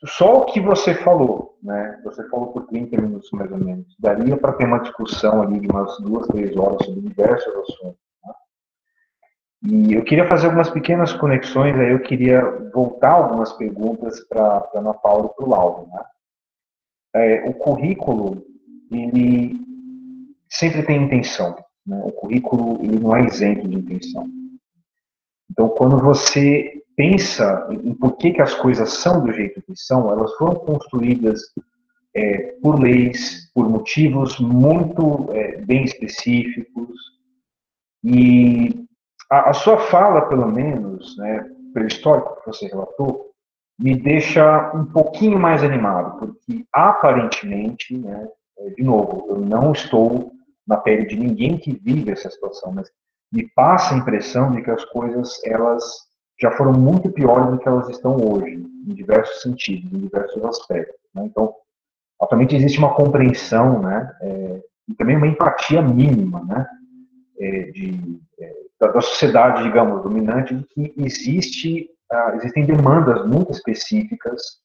só o que você falou, né? Você falou por 30 minutos, mais ou menos. Daria para ter uma discussão ali de umas 2, 3 horas sobre diversos assuntos. Né? E eu queria fazer algumas pequenas conexões, aí eu queria voltar algumas perguntas para a Ana Paula e para o Lauro, né? O currículo, ele sempre tem intenção, né? O currículo, ele não é isento de intenção. Então, quando você pensa em por que as coisas são do jeito que são, elas foram construídas por leis, por motivos muito bem específicos. E a sua fala, pelo menos, né, pelo histórico que você relatou, me deixa um pouquinho mais animado, porque aparentemente, né, de novo, eu não estou na pele de ninguém que vive essa situação, mas me passa a impressão de que as coisas, elas já foram muito piores do que elas estão hoje, em diversos sentidos, em diversos aspectos. Né? Então, atualmente existe uma compreensão, né, e também uma empatia mínima, né, da sociedade, digamos, dominante, de que existem demandas muito específicas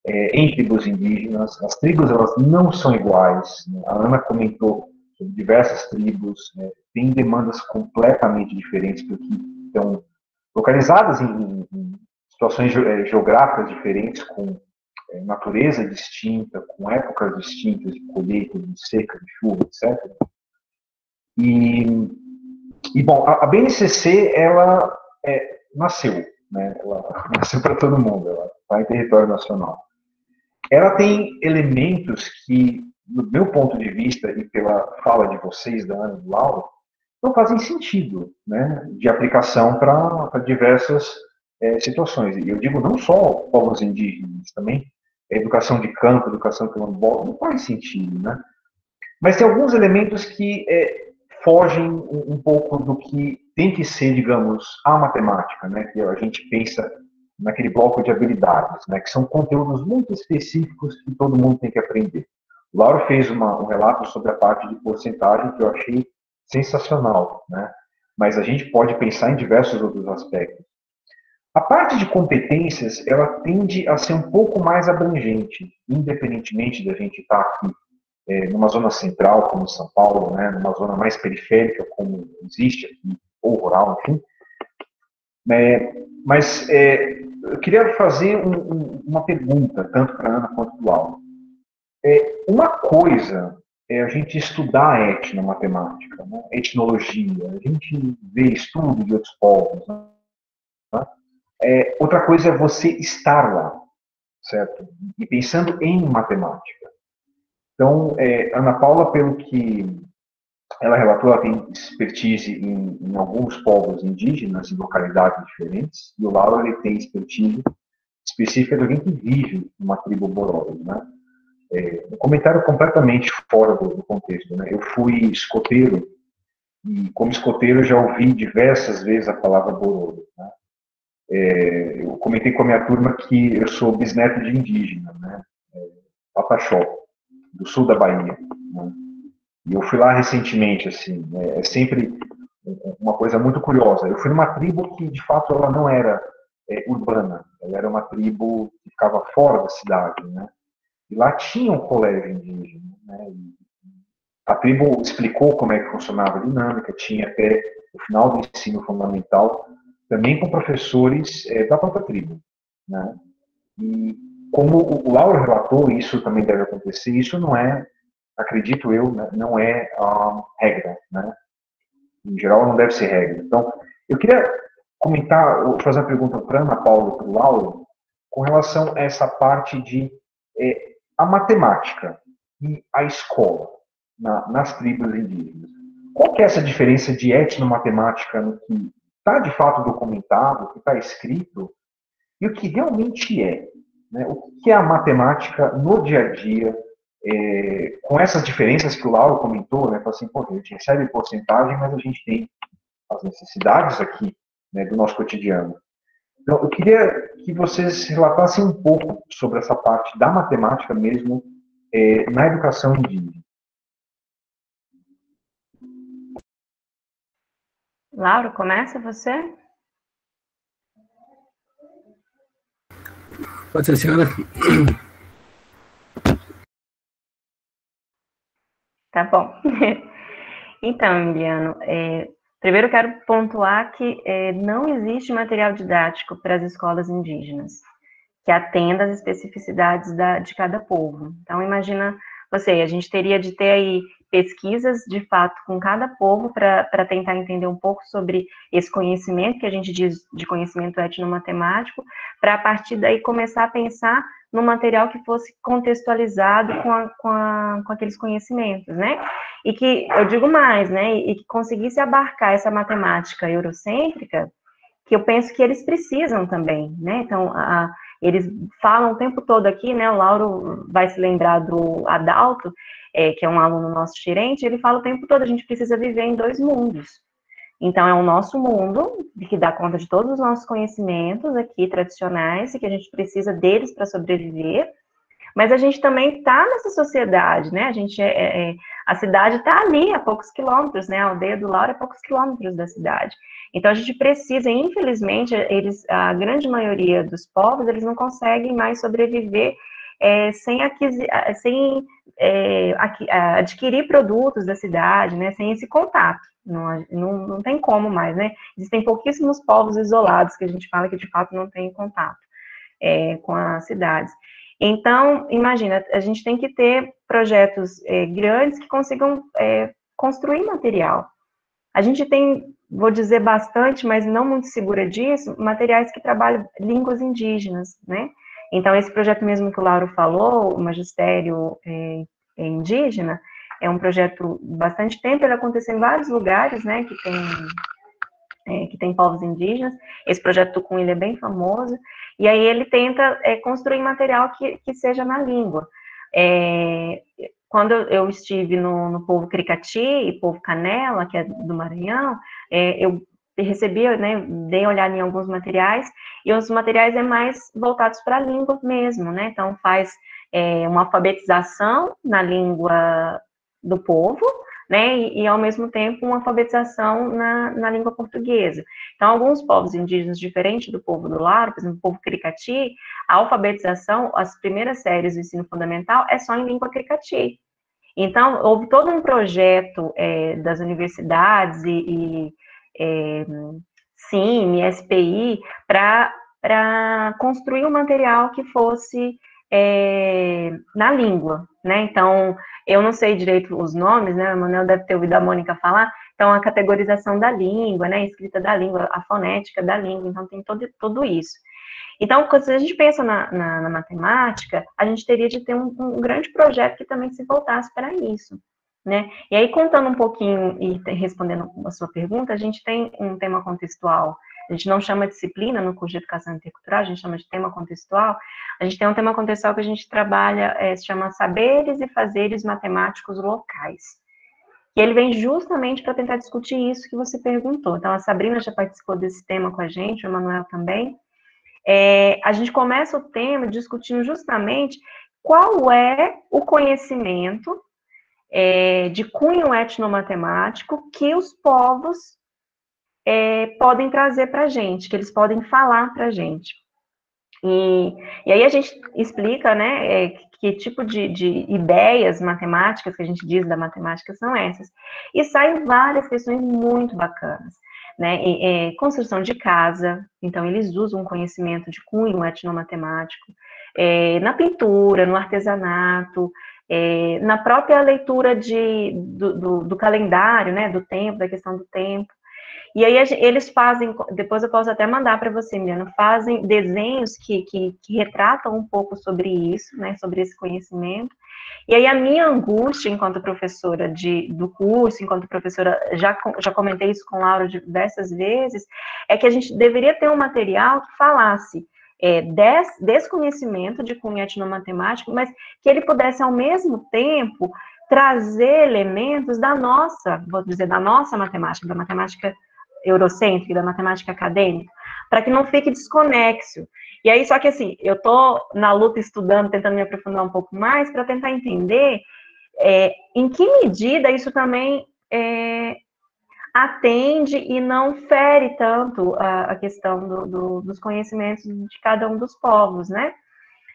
em tribos indígenas. As tribos, elas não são iguais. Né? A Ana comentou sobre diversas tribos, têm demandas completamente diferentes, porque estão localizadas em situações geográficas diferentes, com natureza distinta, com épocas distintas de colheita, de seca, de chuva, etc. E bom, a BNCC, ela nasceu, né? Ela nasceu para todo mundo, ela está em território nacional. Ela tem elementos que, do meu ponto de vista e pela fala de vocês, da Ana e do Lauro, não fazem sentido, né, de aplicação para diversas situações. E eu digo não só povos indígenas, também educação de campo, educação quilombola, não faz sentido, né? Mas tem alguns elementos que fogem um pouco do que tem que ser, digamos, a matemática, né? Que a gente pensa naquele bloco de habilidades, né? Que são conteúdos muito específicos que todo mundo tem que aprender. O Lauro fez um relato sobre a parte de porcentagem que eu achei sensacional, né? Mas a gente pode pensar em diversos outros aspectos. A parte de competências, ela tende a ser um pouco mais abrangente, independentemente da gente estar aqui numa zona central, como São Paulo, né, numa zona mais periférica, como existe aqui, ou rural, enfim. Mas eu queria fazer uma pergunta, tanto para a Ana quanto para o Lauro. Uma coisa é a gente estudar a etnomatemática, né, etnologia, a gente vê estudo de outros povos, né? Outra coisa é você estar lá, certo? E pensando em matemática. Então, Ana Paula, pelo que ela relatou, ela tem expertise em alguns povos indígenas, em localidades diferentes, e o Lauro ele tem expertise específica de alguém que vive numa tribo Bororo, né? Um comentário completamente fora do contexto, né? Eu fui escoteiro, e como escoteiro já ouvi diversas vezes a palavra Bororo, né? Eu comentei com a minha turma que eu sou bisneto de indígena, né? Pataxó, do sul da Bahia, né? E eu fui lá recentemente, assim, é sempre uma coisa muito curiosa. Eu fui numa tribo que, de fato, ela não era urbana, ela era uma tribo que ficava fora da cidade, né? E lá tinha um colégio indígena, né? E a tribo explicou como é que funcionava a dinâmica, tinha até o final do ensino fundamental, também com professores da própria tribo, né? E como o Lauro relatou, isso também deve acontecer, isso não é, acredito eu, né, não é regra, né? Em geral, não deve ser regra. Então, eu queria comentar, fazer uma pergunta para a Ana Paula e para o Lauro, com relação a essa parte de a matemática e a escola nas tribos indígenas. Qual que é essa diferença de etnomatemática no que está de fato documentado, o que está escrito, e o que realmente é? Né? O que é a matemática no dia a dia, com essas diferenças que o Lauro comentou, né? Assim, pô, a gente recebe porcentagem, mas a gente tem as necessidades aqui, né, do nosso cotidiano. Então, eu queria que vocês relatassem um pouco sobre essa parte da matemática mesmo na educação indígena. Lauro, começa você? Pode ser, senhora. Tá bom. Então, Emiliano, primeiro eu quero pontuar que não existe material didático para as escolas indígenas que atenda às especificidades de cada povo. Então, imagina a gente teria de ter aí pesquisas, de fato, com cada povo para tentar entender um pouco sobre esse conhecimento que a gente diz de conhecimento etnomatemático, para a partir daí começar a pensar no material que fosse contextualizado com aqueles conhecimentos, né? E que, eu digo mais, né? E que conseguisse abarcar essa matemática eurocêntrica, que eu penso que eles precisam também, né? Então, eles falam o tempo todo aqui, né? O Lauro vai se lembrar do Adalto, que é um aluno nosso xerente, ele fala o tempo todo, a gente precisa viver em dois mundos. Então, é o nosso mundo, que dá conta de todos os nossos conhecimentos aqui, tradicionais, e que a gente precisa deles para sobreviver, mas a gente também está nessa sociedade, né? A cidade está ali, a poucos quilômetros, né? A aldeia do Lauro é a poucos quilômetros da cidade. Então, a gente precisa, infelizmente, a grande maioria dos povos, eles não conseguem mais sobreviver sem adquirir produtos da cidade, né? Sem esse contato. Não tem como mais, né? Existem pouquíssimos povos isolados que a gente fala que, de fato, não tem contato com as cidades. Então, imagina, a gente tem que ter projetos grandes que consigam construir material. A gente tem, vou dizer bastante, mas não muito segura disso, materiais que trabalham línguas indígenas, né? Então, esse projeto mesmo que o Lauro falou, o Magistério Indígena, é um projeto bastante tempo, ele aconteceu em vários lugares, né, que tem que tem povos indígenas. Esse projeto Tucum, ele é bem famoso, e aí ele tenta construir material que seja na língua. Quando eu estive no povo Cricati e povo Canela, que é do Maranhão, eu recebi, né, dei uma olhada em alguns materiais, e os materiais mais voltados para a língua mesmo, né, então faz uma alfabetização na língua do povo, né, e ao mesmo tempo uma alfabetização na língua portuguesa. Então, alguns povos indígenas, diferentes do povo do Lauro, por exemplo, o povo Cricati, a alfabetização, as primeiras séries do ensino fundamental é só em língua Cricati. Então, houve todo um projeto das universidades e CIM, SPI, para construir um material que fosse na língua, né? Então, eu não sei direito os nomes, né? O Manuel deve ter ouvido a Mônica falar. Então, a categorização da língua, né? A escrita da língua, a fonética da língua, então tem tudo isso. Então, quando a gente pensa na matemática, a gente teria de ter um grande projeto que também se voltasse para isso, né? E aí, contando um pouquinho e respondendo a sua pergunta, a gente tem um tema contextual. A gente não chama de disciplina no curso de Educação Intercultural, a gente chama de tema contextual. A gente tem um tema contextual que a gente trabalha, se chama Saberes e Fazeres Matemáticos Locais. E ele vem justamente para tentar discutir isso que você perguntou. Então, a Sabrina já participou desse tema com a gente, o Emanuel também. A gente começa o tema discutindo justamente qual é o conhecimento de cunho etnomatemático que os povos podem trazer para a gente, que eles podem falar para a gente. E aí a gente explica, né, que tipo de ideias matemáticas que a gente diz da matemática são essas. E saem várias questões muito bacanas, né, construção de casa, então eles usam um conhecimento de cunho etnomatemático, na pintura, no artesanato, na própria leitura do calendário, né, do tempo, da questão do tempo. E aí eles fazem, depois eu posso até mandar para você, Miliana, fazem desenhos que retratam um pouco sobre isso, né, sobre esse conhecimento. E aí a minha angústia enquanto professora do curso, enquanto professora, já comentei isso com Laura diversas vezes, é que a gente deveria ter um material que falasse desse conhecimento de cunho etnomatemático, mas que ele pudesse ao mesmo tempo trazer elementos da nossa matemática, da matemática eurocêntrica, da matemática acadêmica, para que não fique desconexo. E aí, só que assim, eu estou na luta estudando, tentando me aprofundar um pouco mais, para tentar entender em que medida isso também atende e não fere tanto a questão dos conhecimentos de cada um dos povos, né?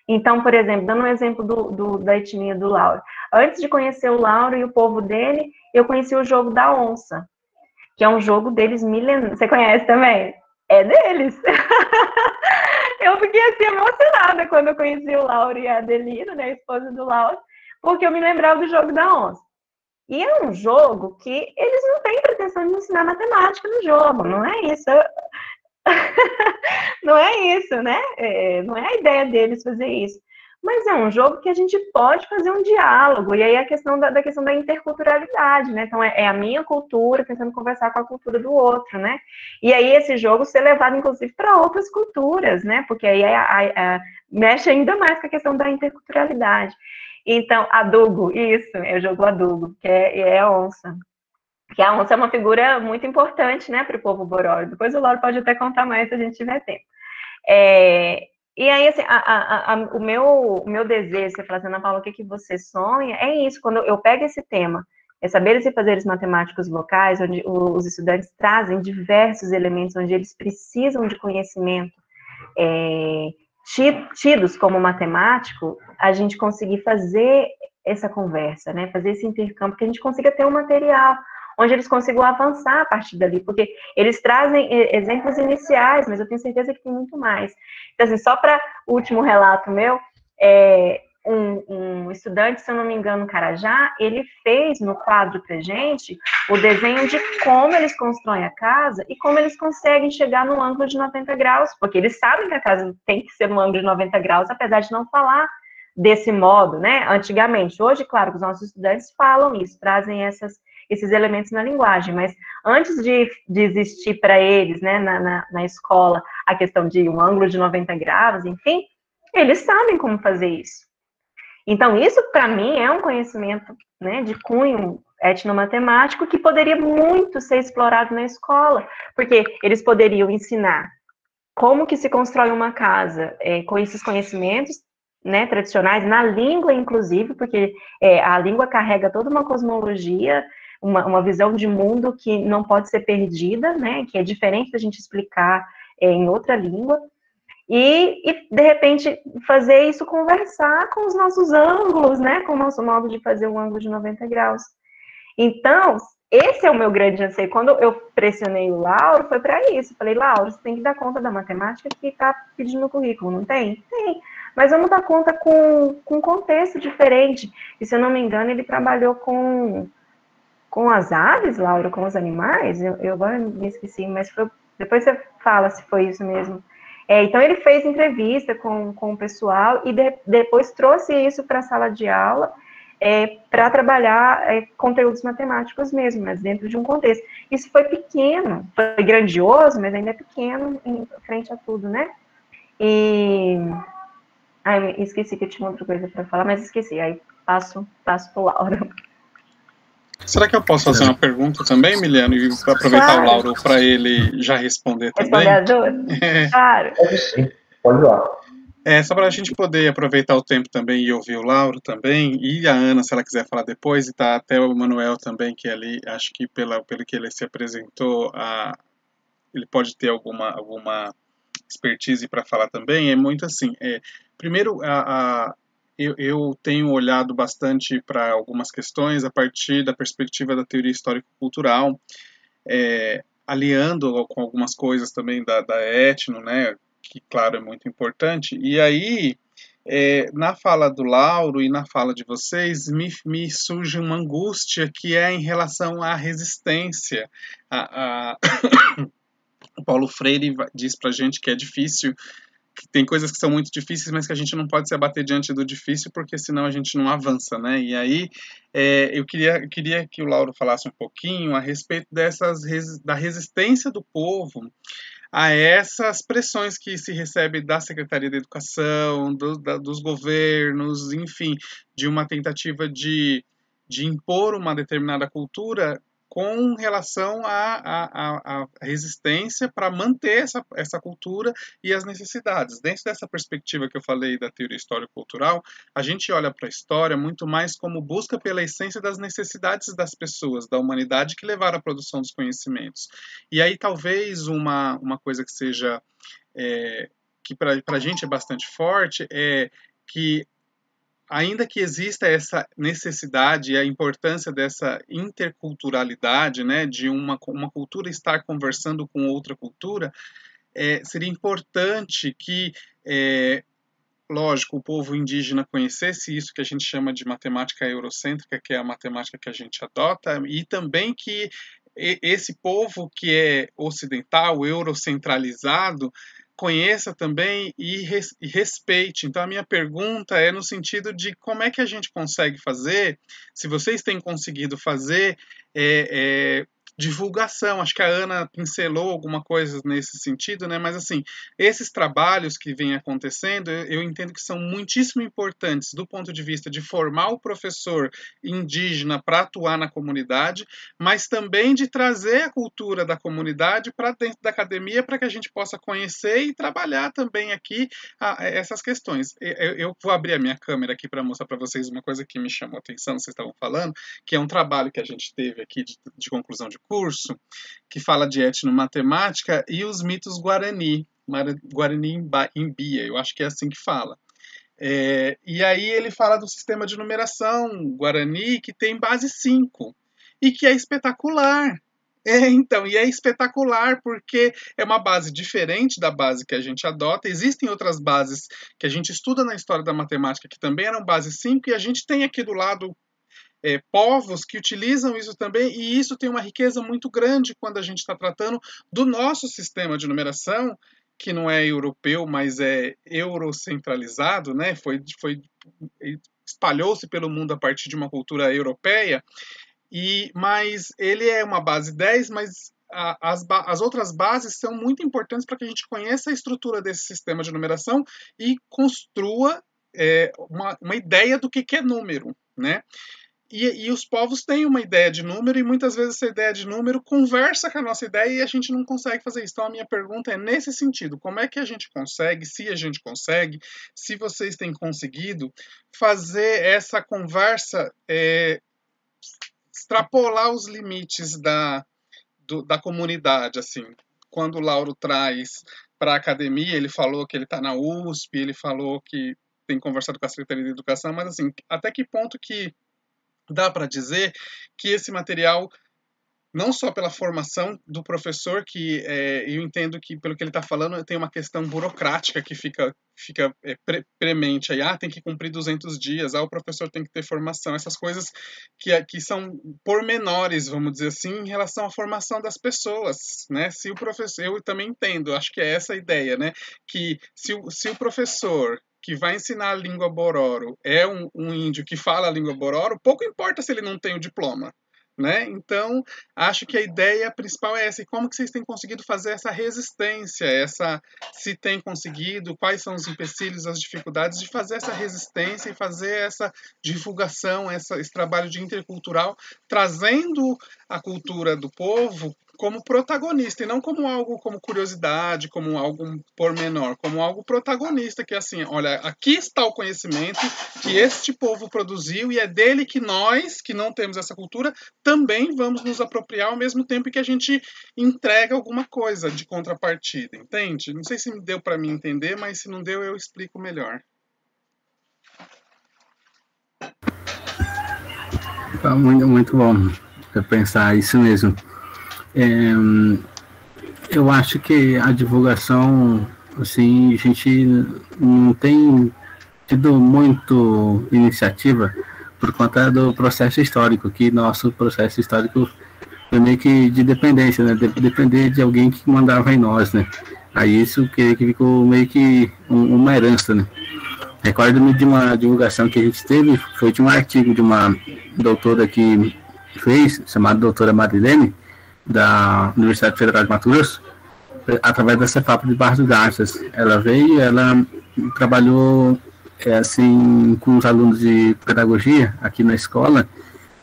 Então, por exemplo, dando um exemplo da etnia do Lauro. Antes de conhecer o Lauro e o povo dele, eu conheci o jogo da onça, que é um jogo deles milenar. Você conhece também? É deles. Eu fiquei assim emocionada quando eu conheci o Lauro e a Adelina, né, a esposa do Lauro, porque eu me lembrava do jogo da onça. E é um jogo que eles não têm pretensão de ensinar matemática no jogo, não é isso. Não é isso, né? Não é a ideia deles fazer isso. Mas é um jogo que a gente pode fazer um diálogo, e aí a questão da questão da interculturalidade, né? Então, é a minha cultura tentando conversar com a cultura do outro, né? E aí esse jogo ser levado, inclusive, para outras culturas, né? Porque aí mexe ainda mais com a questão da interculturalidade. Então, adugo, isso, é o jogo adugo, que é a onça. Que a onça é uma figura muito importante, né, para o povo boró. Depois o Lauro pode até contar mais se a gente tiver tempo. E aí, assim, o meu desejo, você fala assim, Ana Paula, o que você sonha? É isso, quando eu pego esse tema, saberes e fazeres matemáticos locais, onde os estudantes trazem diversos elementos, onde eles precisam de conhecimento tidos como matemático, a gente conseguir fazer essa conversa, né, fazer esse intercâmbio, que a gente consiga ter um material onde eles consigam avançar a partir dali, porque eles trazem exemplos iniciais, mas eu tenho certeza que tem muito mais. Então, assim, só para o último relato meu, um estudante, se eu não me engano, no Carajá, ele fez no quadro pra gente o desenho de como eles constroem a casa e como eles conseguem chegar no ângulo de 90 graus, porque eles sabem que a casa tem que ser no ângulo de 90 graus, apesar de não falar desse modo, né, antigamente. Hoje, claro, os nossos estudantes falam isso, trazem esses elementos na linguagem, mas antes de existir para eles, né, na escola, a questão de um ângulo de 90 graus, enfim, eles sabem como fazer isso. Então, isso, para mim, é um conhecimento, né, de cunho etnomatemático que poderia muito ser explorado na escola, porque eles poderiam ensinar como que se constrói uma casa com esses conhecimentos, né, tradicionais, na língua, inclusive, porque a língua carrega toda uma cosmologia, uma visão de mundo que não pode ser perdida, né, que é diferente da gente explicar em outra língua, e, de repente, fazer isso conversar com os nossos ângulos, né, com o nosso modo de fazer um ângulo de 90 graus. Então, esse é o meu grande anseio. Quando eu pressionei o Lauro, foi para isso. Falei, Lauro, você tem que dar conta da matemática que está pedindo no currículo, não tem? Tem. Mas vamos dar conta com um contexto diferente. E, se eu não me engano, ele trabalhou com as aves, Lauro, com os animais? Eu agora me esqueci, mas depois você fala se foi isso mesmo. Então, ele fez entrevista com o pessoal e depois trouxe isso para a sala de aula para trabalhar conteúdos matemáticos mesmo, mas dentro de um contexto. Isso foi pequeno, foi grandioso, mas ainda é pequeno em frente a tudo, né? Esqueci que eu tinha outra coisa para falar, mas esqueci. Aí passo para o Lauro. Será que eu posso fazer uma pergunta também, Miliano, e aproveitar o Lauro para ele já responder também? Responder as duas? Claro. Pode sim, pode ir lá. Só para a gente poder aproveitar o tempo também e ouvir o Lauro também, e a Ana, se ela quiser falar depois, e tá até o Manuel também, que ali, acho que pelo que ele se apresentou, ele pode ter alguma expertise para falar também. É muito assim, primeiro, eu tenho olhado bastante para algumas questões a partir da perspectiva da teoria histórico-cultural, aliando com algumas coisas também da etno, né, que, claro, é muito importante. E aí, na fala do Lauro e na fala de vocês, me surge uma angústia que é em relação à resistência. O Paulo Freire diz para a gente que é difícil, que tem coisas que são muito difíceis, mas que a gente não pode se abater diante do difícil, porque senão a gente não avança, né? E aí, eu queria que o Lauro falasse um pouquinho a respeito da resistência do povo a essas pressões que se recebe da Secretaria da Educação, dos governos, enfim, de uma tentativa de impor uma determinada cultura com relação à resistência para manter essa cultura e as necessidades. Dentro dessa perspectiva que eu falei da teoria histórico-cultural, a gente olha para a história muito mais como busca pela essência das necessidades das pessoas, da humanidade, que levaram à produção dos conhecimentos. E aí talvez uma coisa que seja, que para a gente é bastante forte, é que ainda que exista essa necessidade e a importância dessa interculturalidade, né, de uma cultura estar conversando com outra cultura, seria importante que, lógico, o povo indígena conhecesse isso que a gente chama de matemática eurocêntrica, que é a matemática que a gente adota, e também que esse povo que é ocidental, eurocentralizado, conheça também e respeite. Então, a minha pergunta é no sentido de como é que a gente consegue fazer, se vocês têm conseguido fazer, divulgação. Acho que a Ana pincelou alguma coisa nesse sentido, né? Mas, assim, esses trabalhos que vêm acontecendo, eu entendo que são muitíssimo importantes do ponto de vista de formar o professor indígena para atuar na comunidade, mas também de trazer a cultura da comunidade para dentro da academia para que a gente possa conhecer e trabalhar também aqui essas questões. Eu vou abrir a minha câmera aqui para mostrar para vocês uma coisa que me chamou a atenção, vocês estavam falando, que é um trabalho que a gente teve aqui de conclusão de curso, que fala de etnomatemática e os mitos Guarani Imbia, eu acho que é assim que fala. E aí ele fala do sistema de numeração Guarani, que tem base 5, e que é espetacular. Então, e é espetacular porque é uma base diferente da base que a gente adota. Existem outras bases que a gente estuda na história da matemática que também eram base 5, e a gente tem aqui do lado povos que utilizam isso também, e isso tem uma riqueza muito grande quando a gente está tratando do nosso sistema de numeração, que não é europeu, mas é eurocentralizado, né? Espalhou-se pelo mundo a partir de uma cultura europeia, mas ele é uma base 10, mas as outras bases são muito importantes para que a gente conheça a estrutura desse sistema de numeração e construa uma ideia do que é número, né? E os povos têm uma ideia de número e muitas vezes essa ideia de número conversa com a nossa ideia e a gente não consegue fazer isso. Então a minha pergunta é nesse sentido, como é que a gente consegue, se a gente consegue, se vocês têm conseguido fazer essa conversa extrapolar os limites da comunidade, assim. Quando o Lauro traz para a academia, ele falou que ele está na USP, ele falou que tem conversado com a Secretaria de Educação, mas assim, até que ponto que dá para dizer que esse material, não só pela formação do professor, que eu entendo que, pelo que ele está falando, tem uma questão burocrática que fica premente aí, tem que cumprir 200 dias, o professor tem que ter formação, essas coisas que são pormenores, vamos dizer assim, em relação à formação das pessoas, né? Se o professor, eu também entendo, acho que é essa a ideia, né? Que se o professor que vai ensinar a língua Bororo é um índio que fala a língua Bororo, pouco importa se ele não tem o diploma, né? Então, acho que a ideia principal é essa. E como que vocês têm conseguido fazer essa resistência? Se tem conseguido, quais são os empecilhos, as dificuldades de fazer essa resistência e fazer essa divulgação, esse trabalho de intercultural, trazendo a cultura do povo como protagonista, e não como algo como curiosidade, como algo pormenor, como algo protagonista, que é assim, olha, aqui está o conhecimento que este povo produziu e é dele que nós, que não temos essa cultura, também vamos nos apropriar ao mesmo tempo que a gente entrega alguma coisa de contrapartida, entende? Não sei se deu para mim entender, mas se não deu, eu explico melhor. Muito, muito bom pensar isso mesmo. Eu acho que a divulgação, assim, a gente não tem tido muito iniciativa por conta do processo histórico, que nosso processo histórico foi meio que de dependência, né? Depender de alguém que mandava em nós, né? Aí isso que ficou meio que uma herança, né? Recordo-me de uma divulgação que a gente teve, foi de um artigo de uma doutora que fez, chamada doutora Marilene, da Universidade Federal de Mato Grosso, através da Cefap de Barra do Garças. Ela veio, ela trabalhou assim com os alunos de pedagogia aqui na escola,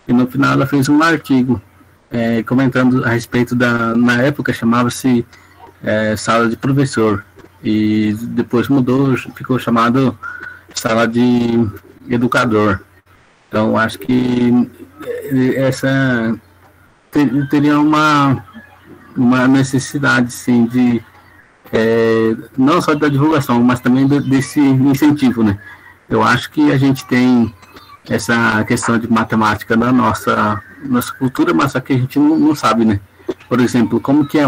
e no final ela fez um artigo comentando a respeito na época chamava-se sala de professor, e depois mudou, ficou chamado sala de educador. Então acho que essa teria uma necessidade, sim, de não só da divulgação, mas também desse incentivo, né? Eu acho que a gente tem essa questão de matemática na nossa cultura, mas só que a gente não sabe, né? Por exemplo, como que é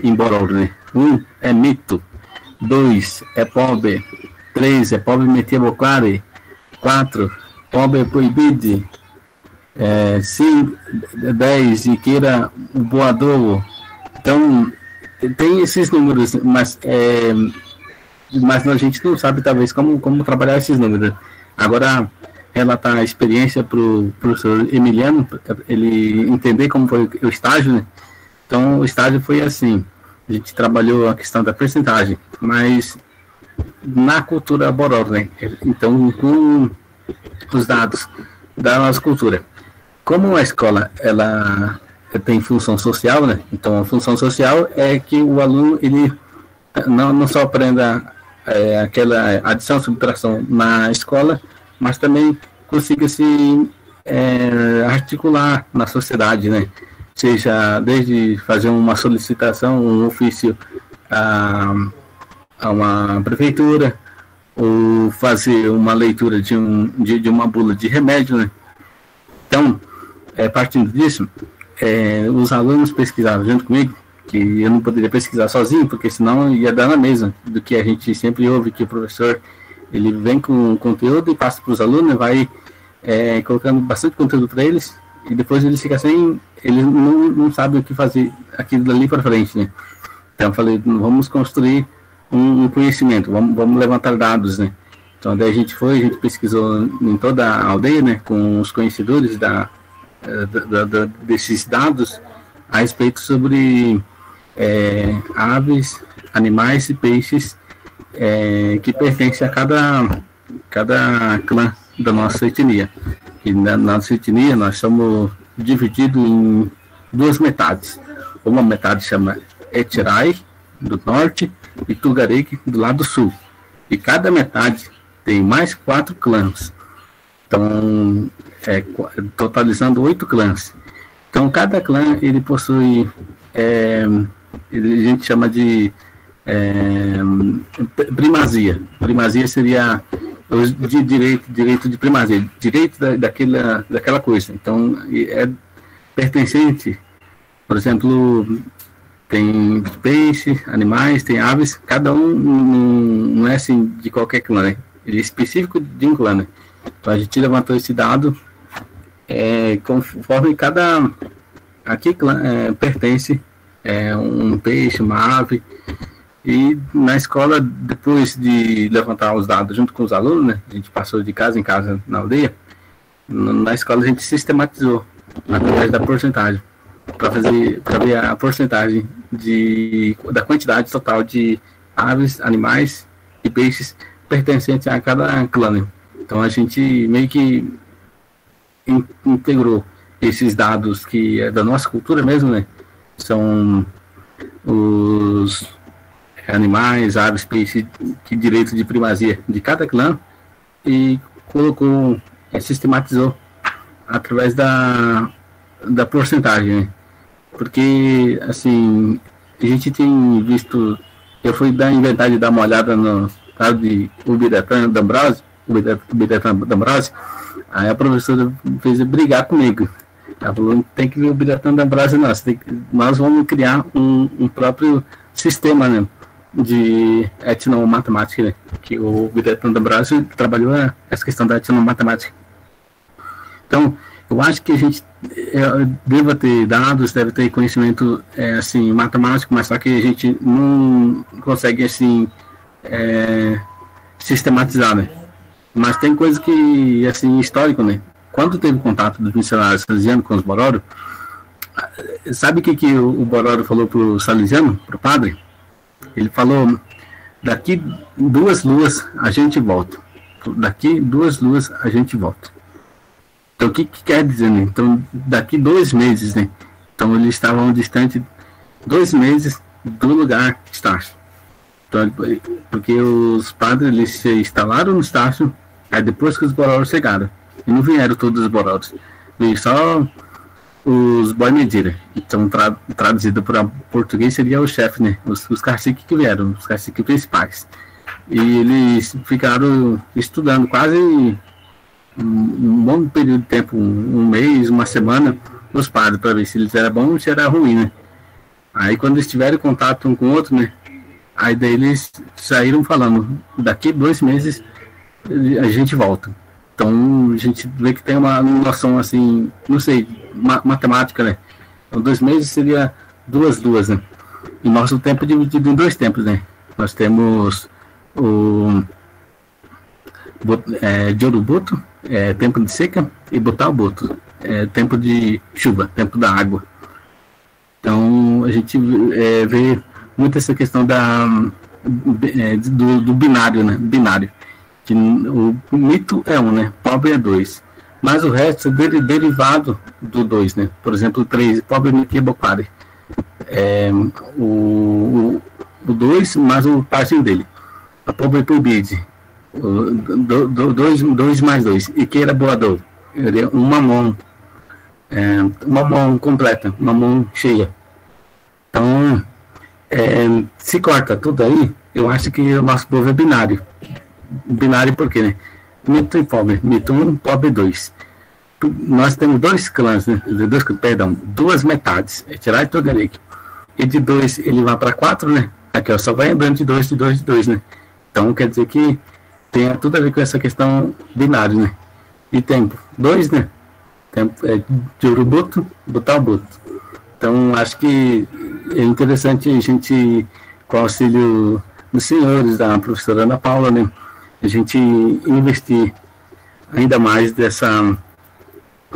em Bororo, né? 1 é mito, 2 é pobre, 3 é pobre metia bocare, 4 pobre é proibido, 5, 10 e queira o boador. Então tem esses números, mas a gente não sabe talvez como trabalhar esses números. Agora relatar a experiência para o professor Emiliano, ele entender como foi o estágio, né? Então o estágio foi assim, a gente trabalhou a questão da percentagem, mas na cultura Bororo, né? Então com os dados da nossa cultura. Como a escola ela tem função social, né? Então a função social é que o aluno ele não só aprenda aquela adição, subtração na escola, mas também consiga se articular na sociedade, né? Seja desde fazer uma solicitação, um ofício a uma prefeitura, ou fazer uma leitura de uma bula de remédio, né? Então, partindo disso, os alunos pesquisaram junto comigo, que eu não poderia pesquisar sozinho, porque senão ia dar na mesma do que a gente sempre ouve, que o professor ele vem com conteúdo e passa para os alunos, vai colocando bastante conteúdo para eles, e depois eles ficam sem, eles não sabem o que fazer aquilo dali para frente, né? Então eu falei, vamos construir um conhecimento, vamos levantar dados, né? Então, daí a gente pesquisou em toda a aldeia, né, com os conhecedores desses dados a respeito sobre aves, animais e peixes que pertencem a cada clã da nossa etnia. E na nossa etnia nós somos divididos em duas metades. Uma metade chama Etirai, do norte, e Tugareg, do lado sul. E cada metade tem mais 4 clãs. Então, totalizando 8 clãs. Então, cada clã, ele possui, a gente chama de primazia. Primazia seria de direito de primazia, direito daquela coisa. Então, é pertencente, por exemplo, tem peixe, animais, tem aves, cada um não é assim de qualquer clã, né? Ele é específico de um clã, né? Então a gente levantou esse dado conforme cada clã pertence um peixe, uma ave. E na escola, depois de levantar os dados junto com os alunos, né, a gente passou de casa em casa na aldeia. Na escola a gente sistematizou através da porcentagem, para ver a porcentagem da quantidade total de aves, animais e peixes pertencentes a cada clã, né? Então a gente meio que integrou esses dados que é da nossa cultura mesmo, né? São os animais, aves, peixes, que direito de primazia de cada clã, e colocou, sistematizou através da porcentagem, né? Porque, assim, a gente tem visto, eu fui dar uma olhada no caso de Ubiratã D'Ambrosio, aí a professora fez brigar comigo. Ela falou, tem que ver o Ubiratã D'Ambrosio, nós vamos criar um próprio sistema, né, de etnomatemática, né, que o Ubiratã D'Ambrosio trabalhou essa questão da etnomatemática. Então, eu acho que a gente deve ter dados, deve ter conhecimento assim, matemático, mas só que a gente não consegue assim sistematizar, né? Mas tem coisa que, assim, histórico, né? Quando teve contato dos missionários salesianos com os Bororo, sabe o que o Bororo falou para o salesiano, para o padre? Ele falou, daqui 2 luas a gente volta. Daqui 2 luas a gente volta. Então, o que quer dizer, né? Então, daqui 2 meses, né? Então, eles estavam distantes 2 meses do lugar Estácio. Então, porque os padres, eles se instalaram no Estácio, aí depois que os Bororos chegaram. E não vieram todos os Bororos. Veio só os Boi Medira. Então, traduzido para português, seria o chefe, né? Os caciques que vieram, os caciques principais. E eles ficaram estudando quase um bom período de tempo, um mês, uma semana, os padres, para ver se eles eram bons ou se era ruim, né? Aí quando eles tiveram contato um com o outro, né? Aí daí eles saíram falando, daqui 2 meses a gente volta. Então a gente vê que tem uma noção assim, não sei, matemática, né? Então 2 meses seria 2 luas, né? E nosso tempo é dividido em 2 tempos, né? Nós temos o Joruboto, tempo de seca, e Botalboto, tempo de chuva, tempo da água. Então a gente vê muito essa questão do binário, né? Binário. Que o mito é 1, né? Pobre é 2. Mas o resto é derivado do 2, né? Por exemplo, o 3, pobre Miki Bokwari. O 2 mais o parzinho dele. A pobre Pubide. 2 mais 2. E que era boador. Uma mão. Uma mão completa. Uma mão cheia. Então, se corta tudo aí, eu acho que o nosso povo é binário. Binário por quê, né? Mito e pobre. Mito 1, pobre 2. Nós temos 2 clãs, né? 2 metades. É tirar e Togarek. E de 2 ele vai para 4, né? Aqui, ó, só vai andando de 2, de 2, de 2, né? Então quer dizer que tem tudo a ver com essa questão binária, né? E tempo. 2, né? Tempo de Urubuto, Botalboto. Então acho que é interessante a gente, com o auxílio dos senhores, da professora Ana Paula, né, a gente investir ainda mais dessa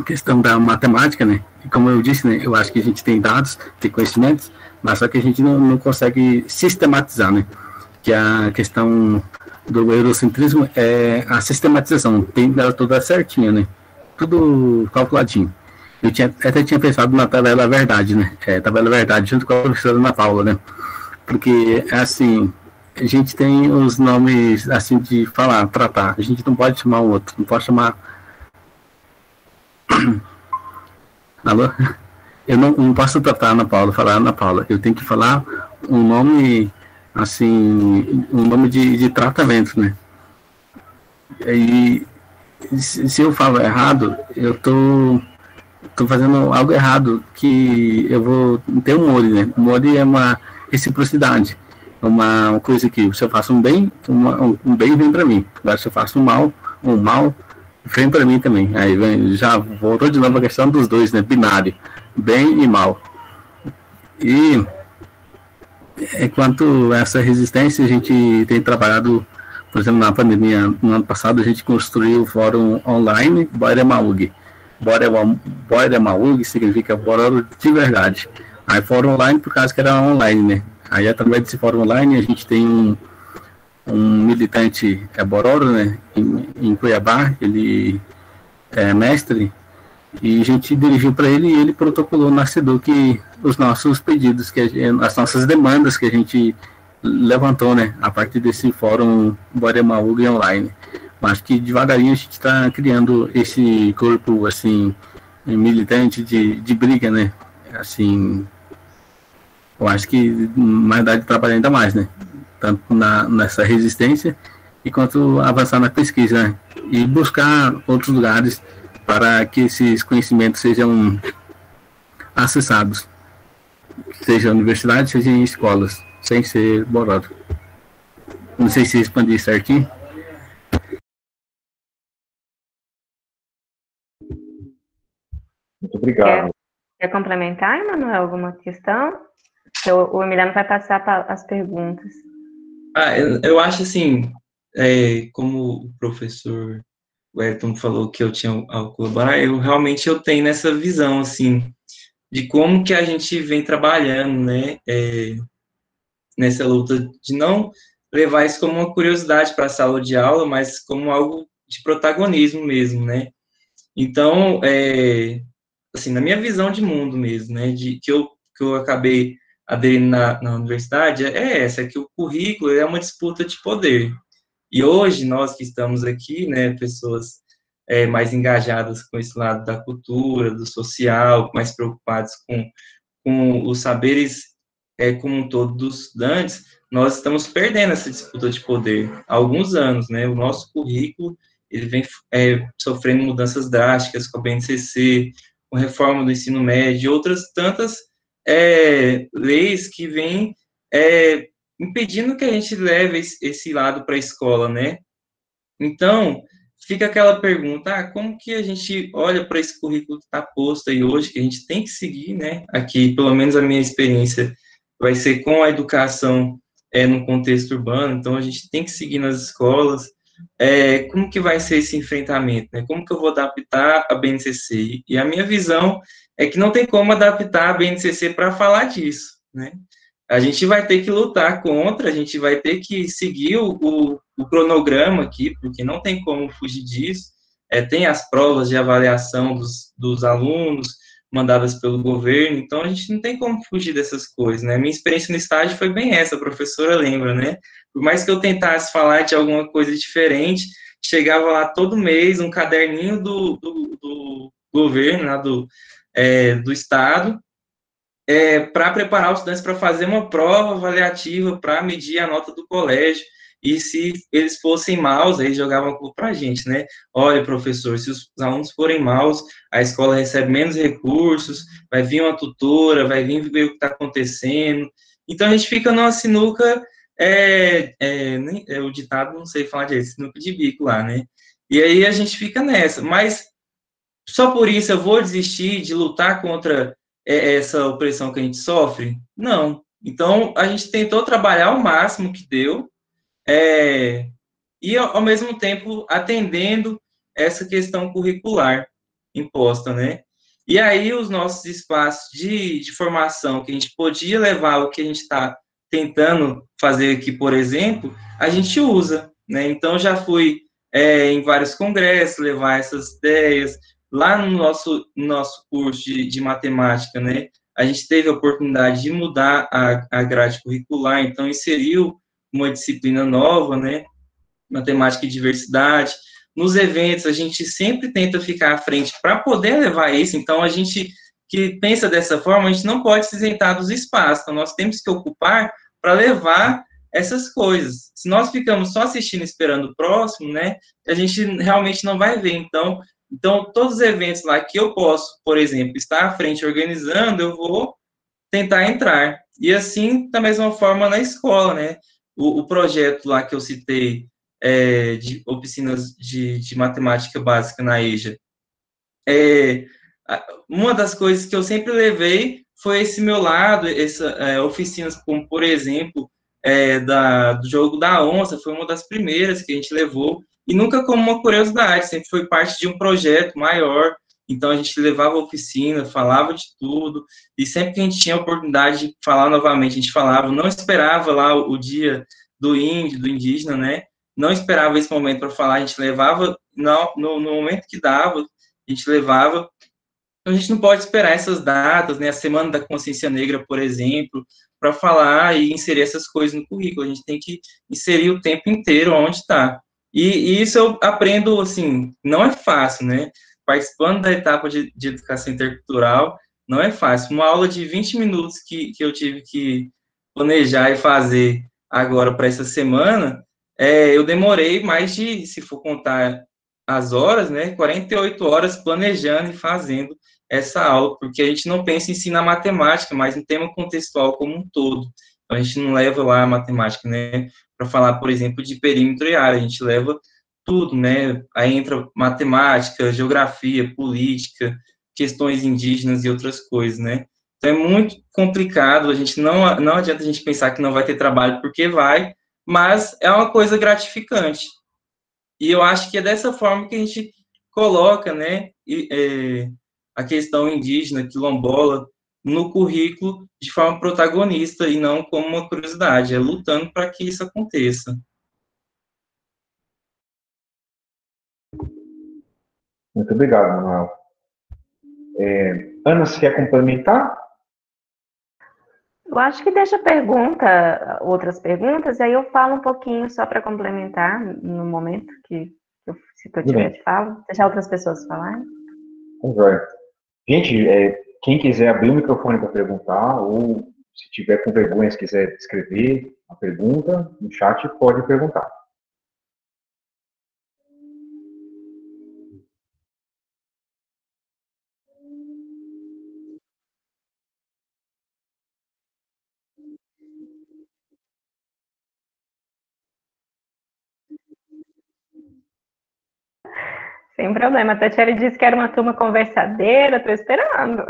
questão da matemática, né, e como eu disse, né, eu acho que a gente tem dados, tem conhecimentos, mas só que a gente não consegue sistematizar, né, que a questão do eurocentrismo é a sistematização, tem ela toda certinha, né, tudo calculadinho. Eu até tinha pensado na tabela verdade, né, tabela verdade junto com a professora Ana Paula, né, porque, assim, a gente tem os nomes, assim, de falar, tratar, a gente não pode chamar o outro, não pode chamar... Alô? Eu não posso tratar Ana Paula, falar Ana Paula, eu tenho que falar um nome, assim, um nome de tratamento, né? E se eu falo errado, eu tô fazendo algo errado, que eu vou ter um mori, né? O mori é uma reciprocidade, uma coisa que se eu faço um bem, um bem vem para mim. Agora se eu faço um mal vem para mim também. Aí já voltou de novo a questão dos dois, né? Binário, bem e mal. E quanto a essa resistência, a gente tem trabalhado, por exemplo, na pandemia, no ano passado, a gente construiu o fórum online Boremaug. Boremaug significa Bororo de verdade. Aí fórum online por causa que era online, né? Aí através desse fórum online a gente tem um militante, Bororo, né? Em Cuiabá, ele é mestre, e a gente dirigiu para ele e ele protocolou na SEDUC os nossos pedidos, as nossas demandas que a gente levantou, né? A partir desse fórum Boremaug online. Acho que devagarinho a gente está criando esse corpo, assim, militante de briga, né? Assim, eu acho que mais dá de trabalhar ainda mais, né? Tanto nessa resistência e quanto avançar na pesquisa, né? E buscar outros lugares para que esses conhecimentos sejam acessados, seja na universidade, seja em escolas, sem ser borado. Não sei se expandi certinho. Muito obrigado. Quer complementar, Emanuel, alguma questão? O Emiliano vai passar para as perguntas. Eu acho assim, como o professor Wellington falou que eu tinha ao colaborar, eu realmente tenho nessa visão, assim, de como que a gente vem trabalhando, né, nessa luta de não levar isso como uma curiosidade para a sala de aula, mas como algo de protagonismo mesmo, né. Então, assim, na minha visão de mundo mesmo, né, que eu acabei aderindo na universidade, é essa, que o currículo é uma disputa de poder. E hoje, nós que estamos aqui, né, pessoas mais engajadas com esse lado da cultura, do social, mais preocupados com os saberes como um todo dos estudantes, nós estamos perdendo essa disputa de poder há alguns anos, né, o nosso currículo, ele vem sofrendo mudanças drásticas com a BNCC, com a reforma do ensino médio, e outras tantas leis que vêm impedindo que a gente leve esse lado para a escola, né? Então, fica aquela pergunta, como que a gente olha para esse currículo que está posto aí hoje, que a gente tem que seguir, né? Aqui, pelo menos a minha experiência vai ser com a educação no contexto urbano, então a gente tem que seguir nas escolas. Como que vai ser esse enfrentamento, né? Como que eu vou adaptar a BNCC? E a minha visão é que não tem como adaptar a BNCC para falar disso, né? A gente vai ter que lutar contra, a gente vai ter que seguir o cronograma aqui, porque não tem como fugir disso. Tem as provas de avaliação dos alunos mandadas pelo governo, então a gente não tem como fugir dessas coisas, né? Minha experiência no estágio foi bem essa, a professora lembra, né? Por mais que eu tentasse falar de alguma coisa diferente, chegava lá todo mês um caderninho do governo, lá do estado, para preparar os estudantes para fazer uma prova avaliativa para medir a nota do colégio, e se eles fossem maus, aí jogavam a culpa para a gente, né? Olha, professor, se os alunos forem maus, a escola recebe menos recursos, vai vir uma tutora, vai vir ver o que está acontecendo. Então, a gente fica numa sinuca, o ditado, não sei falar disso, sinuca de bico lá, né? E aí a gente fica nessa, mas só por isso eu vou desistir de lutar contra essa opressão que a gente sofre? Não, Então, a gente tentou trabalhar o máximo que deu, e, ao mesmo tempo, atendendo essa questão curricular imposta, né? E aí, os nossos espaços de formação, que a gente podia levar o que a gente está tentando fazer aqui, por exemplo, a gente usa, né? Então, já fui em vários congressos levar essas ideias. Lá no nosso curso de matemática, né? A gente teve a oportunidade de mudar a grade curricular, então inseriu uma disciplina nova, né? Matemática e diversidade. Nos eventos, a gente sempre tenta ficar à frente para poder levar isso. Então, a gente que pensa dessa forma, a gente não pode se isentar dos espaços. Então, nós temos que ocupar para levar essas coisas. Se nós ficamos só assistindo, esperando o próximo, né, a gente realmente não vai ver. Então, todos os eventos lá que eu posso, por exemplo, estar à frente organizando, eu vou tentar entrar. E assim, da mesma forma, na escola, né? O projeto lá que eu citei, de oficinas de matemática básica na EJA, uma das coisas que eu sempre levei foi esse meu lado, oficinas como, por exemplo, do jogo da onça, foi uma das primeiras que a gente levou, e nunca como uma curiosidade, sempre foi parte de um projeto maior. Então, a gente levava a oficina, falava de tudo, e sempre que a gente tinha a oportunidade de falar novamente, a gente falava, não esperava lá o dia do índio, do indígena, né? Não esperava esse momento para falar, a gente levava, no momento que dava, a gente levava. Então, a gente não pode esperar essas datas, né? A Semana da Consciência Negra, por exemplo, para falar e inserir essas coisas no currículo. A gente tem que inserir o tempo inteiro onde está. E isso eu aprendo, assim, não é fácil, né? Participando da etapa de educação intercultural, não é fácil. Uma aula de 20 minutos que eu tive que planejar e fazer agora para essa semana, eu demorei mais de, se for contar as horas, né, 48 horas planejando e fazendo essa aula, porque a gente não pensa em si na matemática, mas no tema contextual como um todo. Então, a gente não leva lá a matemática, né, para falar, por exemplo, de perímetro e área, a gente leva tudo, né, aí entra matemática, geografia, política, questões indígenas e outras coisas, né. Então, é muito complicado, a gente não adianta a gente pensar que não vai ter trabalho, porque vai, mas é uma coisa gratificante. E eu acho que é dessa forma que a gente coloca, né, a questão indígena, quilombola, no currículo de forma protagonista e não como uma curiosidade, é lutando para que isso aconteça. Muito obrigado, Manuel. Ana, você quer complementar? Eu acho que deixa outras perguntas, e aí eu falo um pouquinho só para complementar no momento se eu tiver de fala, deixar outras pessoas falarem. Gente, quem quiser abrir o microfone para perguntar, ou se tiver com vergonha, se quiser escrever a pergunta no chat, pode perguntar. Sem problema. A Tatiana disse que era uma turma conversadeira, estou esperando.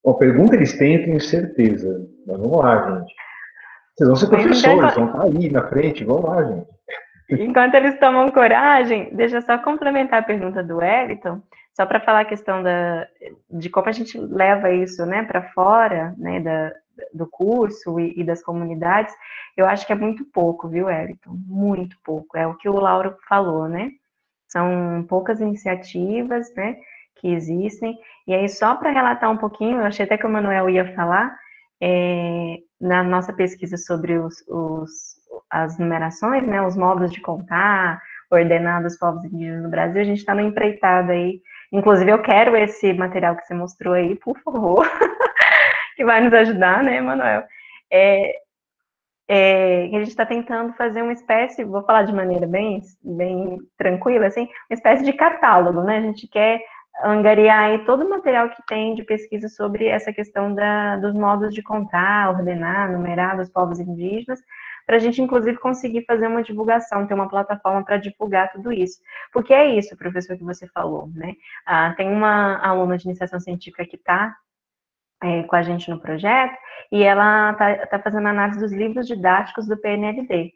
Bom, pergunta eles têm, eu tenho certeza. Mas vamos lá, gente. Vocês vão ser professores, vão estar aí na frente, vamos lá, gente. Enquanto eles tomam coragem, deixa eu só complementar a pergunta do Wellington, só para falar a questão de como a gente leva isso, né, para fora, né, do curso e das comunidades. Eu acho que é muito pouco, viu, Wellington? Muito pouco. É o que o Lauro falou, né? São poucas iniciativas, né, que existem. E aí, só para relatar um pouquinho, eu achei até que o Manuel ia falar, na nossa pesquisa sobre as numerações, né, os modos de contar, ordenados povos indígenas no Brasil, a gente está no empreitada aí. Inclusive, eu quero esse material que você mostrou aí, por favor, que vai nos ajudar, né, Manuel? A gente está tentando fazer uma espécie, vou falar de maneira bem tranquila, assim, uma espécie de catálogo, né? A gente quer angariar aí todo o material que tem de pesquisa sobre essa questão dos modos de contar, ordenar, numerar dos povos indígenas, para a gente, inclusive, conseguir fazer uma divulgação, ter uma plataforma para divulgar tudo isso. Porque é isso, professor, que você falou, né? Tem uma aluna de iniciação científica que está com a gente no projeto, e ela está fazendo análise dos livros didáticos do PNLD.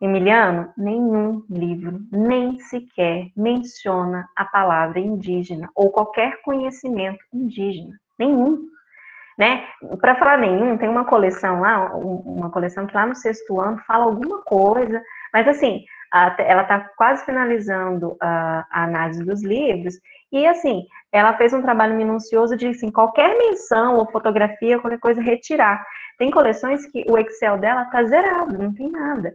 Emiliano, nenhum livro nem sequer menciona a palavra indígena ou qualquer conhecimento indígena. Nenhum. Né? Para falar nenhum, tem uma coleção lá, uma coleção que lá no 6º ano fala alguma coisa, mas assim, ela está quase finalizando a análise dos livros, e assim, ela fez um trabalho minucioso de assim, qualquer menção ou fotografia, qualquer coisa, retirar. Tem coleções que o Excel dela está zerado, não tem nada.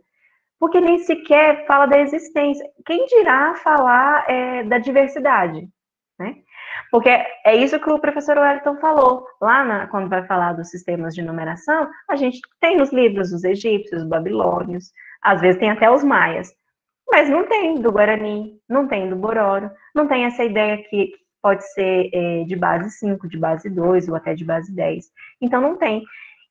Porque nem sequer fala da existência. Quem dirá falar da diversidade, né? Porque é isso que o professor Wellington falou. Lá, quando vai falar dos sistemas de numeração, a gente tem nos livros dos egípcios, dos babilônios, às vezes tem até os maias, mas não tem do Guarani, não tem do Bororo, não tem essa ideia que pode ser de base 5, de base 2 ou até de base 10. Então não tem.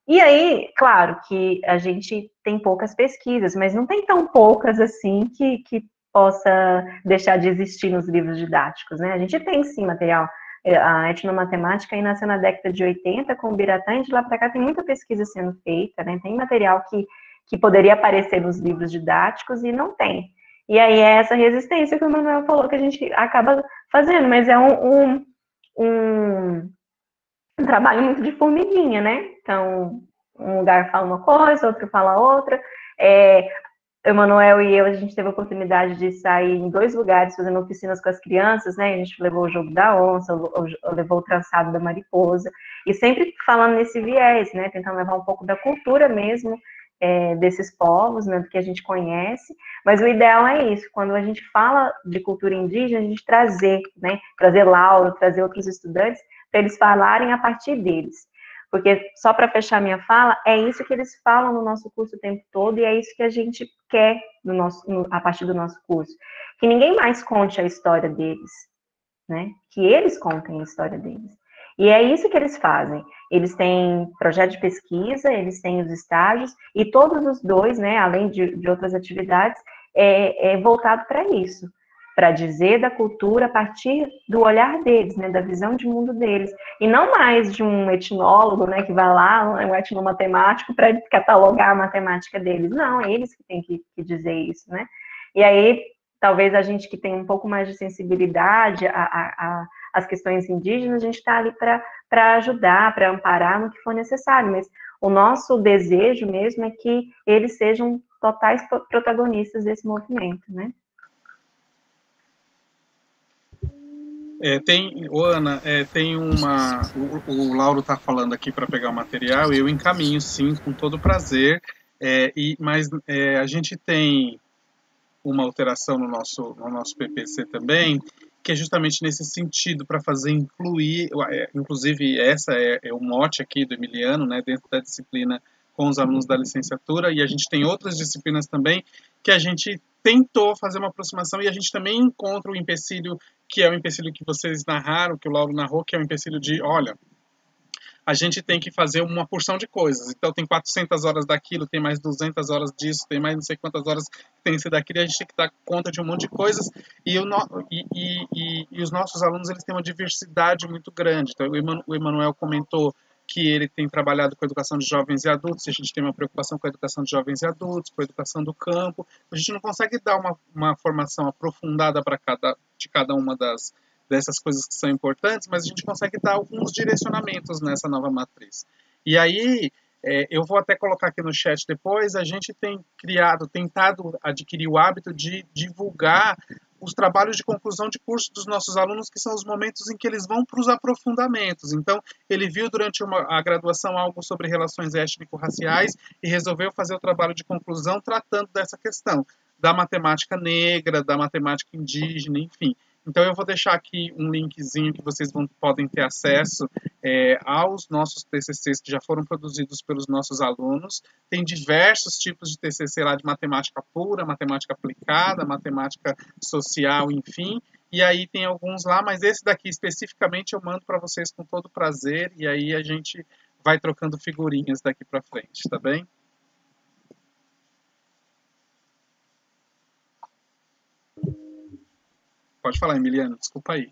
E aí, claro que a gente tem poucas pesquisas, mas não tem tão poucas assim que possa deixar de existir nos livros didáticos, né? A gente tem sim material. A etnomatemática aí nasceu na década de 80 com o Biratã, e de lá para cá tem muita pesquisa sendo feita, né? Tem material que poderia aparecer nos livros didáticos e não tem. E aí é essa resistência que o Manuel falou que a gente acaba fazendo, mas é um trabalho muito de formiguinha, né? Então, um lugar fala uma coisa, outro fala outra. O Emanuel e eu, a gente teve a oportunidade de sair em 2 lugares fazendo oficinas com as crianças, né? A gente levou o jogo da onça, levou o trançado da mariposa, e sempre falando nesse viés, né? Tentando levar um pouco da cultura mesmo desses povos, né? Do que a gente conhece. Mas o ideal é isso, quando a gente fala de cultura indígena, a gente trazer, né? Trazer Lauro, trazer outros estudantes, para eles falarem a partir deles. Porque, só para fechar minha fala, é isso que eles falam no nosso curso o tempo todo, e é isso que a gente quer a partir do nosso curso. Que ninguém mais conte a história deles, né? Que eles contem a história deles. E é isso que eles fazem. Eles têm projeto de pesquisa, eles têm os estágios, e todos os 2, né, além de outras atividades, é voltado para isso. Para dizer da cultura a partir do olhar deles, né, da visão de mundo deles, e não mais de um etnólogo, né, que vai lá, um etnomatemático, para catalogar a matemática deles. Não, é eles que têm que dizer isso, né? E aí, talvez a gente que tem um pouco mais de sensibilidade às questões indígenas, a gente está ali para ajudar, para amparar no que for necessário, mas o nosso desejo mesmo é que eles sejam totais protagonistas desse movimento, né? Ana, tem uma. O Lauro está falando aqui para pegar o material e eu encaminho, sim, com todo prazer. Mas a gente tem uma alteração no nosso PPC também, que é justamente nesse sentido, para fazer incluir, inclusive essa é o mote aqui do Emiliano, né, dentro da disciplina com os alunos da licenciatura, e a gente tem outras disciplinas também que a gente tentou fazer uma aproximação e a gente também encontra o empecilho, que é o empecilho que vocês narraram, que o Lauro narrou, que é o empecilho de, olha, a gente tem que fazer uma porção de coisas. Então, tem 400 horas daquilo, tem mais 200 horas disso, tem mais não sei quantas horas que tem que ser daquilo, e a gente tem que dar conta de um monte de coisas. E os nossos alunos, eles têm uma diversidade muito grande. Então, o Emanuel comentou que ele tem trabalhado com a educação de jovens e adultos, e a gente tem uma preocupação com a educação de jovens e adultos, com a educação do campo. A gente não consegue dar uma formação aprofundada para cada uma dessas coisas que são importantes, mas a gente consegue dar alguns direcionamentos nessa nova matriz. E aí, eu vou até colocar aqui no chat depois, a gente tem tentado adquirir o hábito de divulgar os trabalhos de conclusão de curso dos nossos alunos, que são os momentos em que eles vão para os aprofundamentos. Então, ele viu durante a graduação algo sobre relações étnico-raciais e resolveu fazer o trabalho de conclusão tratando dessa questão, da matemática negra, da matemática indígena, enfim. Então, eu vou deixar aqui um linkzinho que vocês podem ter acesso aos nossos TCCs que já foram produzidos pelos nossos alunos. Tem diversos tipos de TCC lá de matemática pura, matemática aplicada, matemática social, enfim. E aí tem alguns lá, mas esse daqui especificamente eu mando para vocês com todo prazer. E aí a gente vai trocando figurinhas daqui para frente, tá bem? Pode falar, Emiliano, desculpa aí.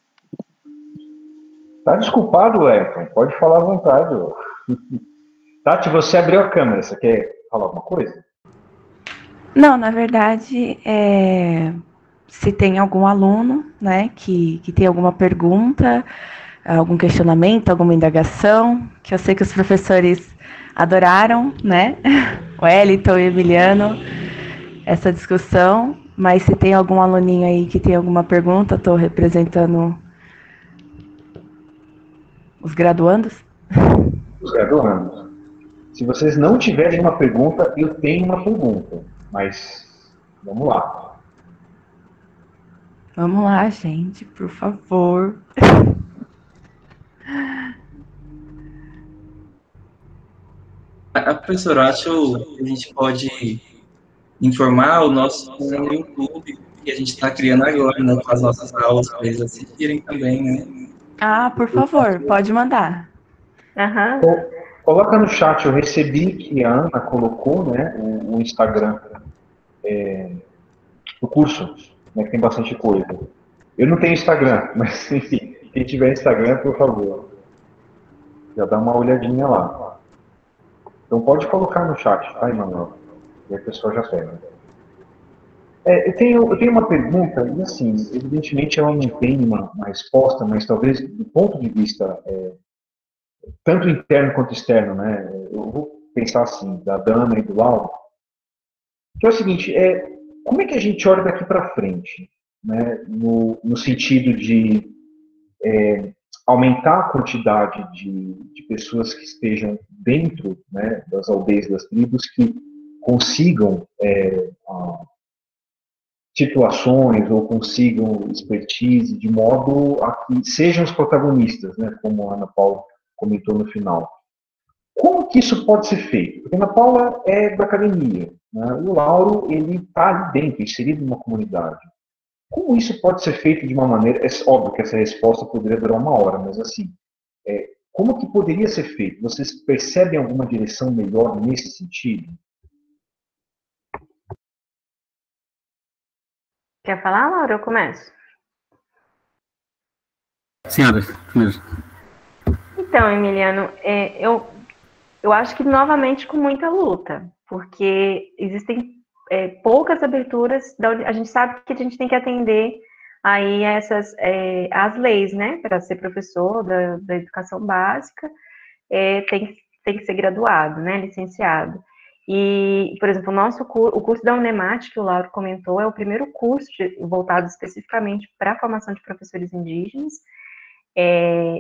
Tá desculpado, Elton. Pode falar à vontade. Ó. Tati, você abriu a câmera. Você quer falar alguma coisa? Não, na verdade, se tem algum aluno, né, que tem alguma pergunta, algum questionamento, alguma indagação, que eu sei que os professores adoraram, né, o Wellington e o Emiliano, essa discussão, mas se tem algum aluninho aí que tem alguma pergunta, estou representando os graduandos. Os graduandos. Se vocês não tiverem uma pergunta, eu tenho uma pergunta. Mas, vamos lá. Vamos lá, gente, por favor. Professor, acho que a gente pode informar o nosso canal no YouTube, que a gente está criando agora, né, com as nossas aulas, para eles assistirem também, né? Ah, por favor, pode mandar. Aham. Coloca no chat, eu recebi que a Ana colocou, né, o Instagram do curso, né, que tem bastante coisa. Eu não tenho Instagram, mas enfim, quem tiver Instagram, por favor, já dá uma olhadinha lá. Então pode colocar no chat, tá, Emanuel? E a pessoa já pega. Eu tenho uma pergunta, e assim, evidentemente ela não tem uma resposta, mas talvez do ponto de vista tanto interno quanto externo, né? Eu vou pensar assim, da Dana e do Lauro, que é o seguinte, como é que a gente olha daqui para frente, né? No sentido de aumentar a quantidade de pessoas que estejam dentro, né, das aldeias, das tribos, que consigam situações ou consigam expertise de modo a que sejam os protagonistas, né, como a Ana Paula comentou no final. Como que isso pode ser feito? Porque a Ana Paula é da academia, né, o Lauro ele está ali dentro, inserido numa comunidade. Como isso pode ser feito de uma maneira... É óbvio que essa resposta poderia durar 1 hora, mas assim, como que poderia ser feito? Vocês percebem alguma direção melhor nesse sentido? Quer falar, Laura? Eu começo. Senhora, primeiro. Então, Emiliano, eu acho que novamente com muita luta, porque existem poucas aberturas, a gente sabe que a gente tem que atender aí as leis, né? Para ser professor da educação básica, tem que ser graduado, né? Licenciado. E, por exemplo, o curso da Unemat, que o Lauro comentou, é o primeiro curso voltado especificamente para a formação de professores indígenas.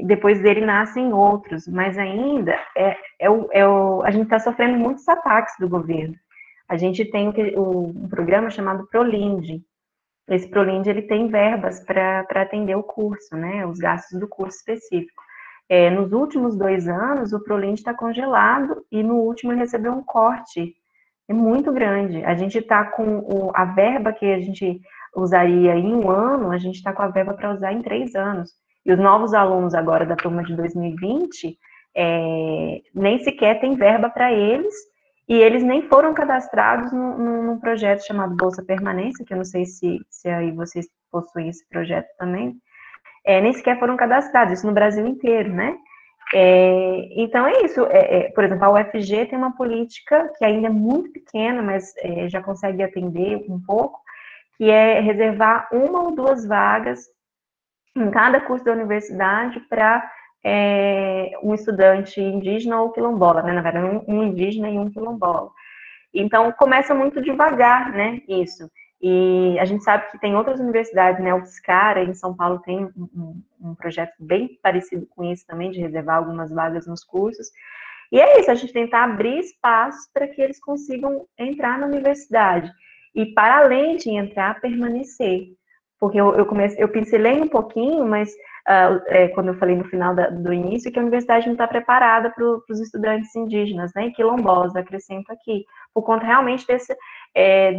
Depois dele nascem outros, mas ainda a gente está sofrendo muitos ataques do governo. A gente tem um programa chamado ProLIND. Esse ProLIND ele tem verbas para atender o curso, né, os gastos do curso específico. Nos últimos 2 anos, o ProLIND está congelado e no último ele recebeu um corte muito grande. A gente está com a verba que a gente usaria em 1 ano, a gente está com a verba para usar em 3 anos. E os novos alunos agora da turma de 2020, nem sequer tem verba para eles, e eles nem foram cadastrados num projeto chamado Bolsa Permanência, que eu não sei se aí vocês possuem esse projeto também, nem sequer foram cadastrados, isso no Brasil inteiro, né? Então é isso, por exemplo, a UFG tem uma política que ainda é muito pequena, mas já consegue atender um pouco, que é reservar 1 ou 2 vagas em cada curso da universidade para um estudante indígena ou quilombola, né? Na verdade, um indígena e um quilombola. Então, começa muito devagar, né, isso. E a gente sabe que tem outras universidades, né, o UFSCar, em São Paulo, tem um projeto bem parecido com isso também, de reservar algumas vagas nos cursos. E é isso, a gente tentar abrir espaços para que eles consigam entrar na universidade. E, para além de entrar, permanecer. Porque eu pincelei um pouquinho, mas quando eu falei no final do início, que a universidade não está preparada para os estudantes indígenas, né, e quilombolas, acrescento aqui, por conta realmente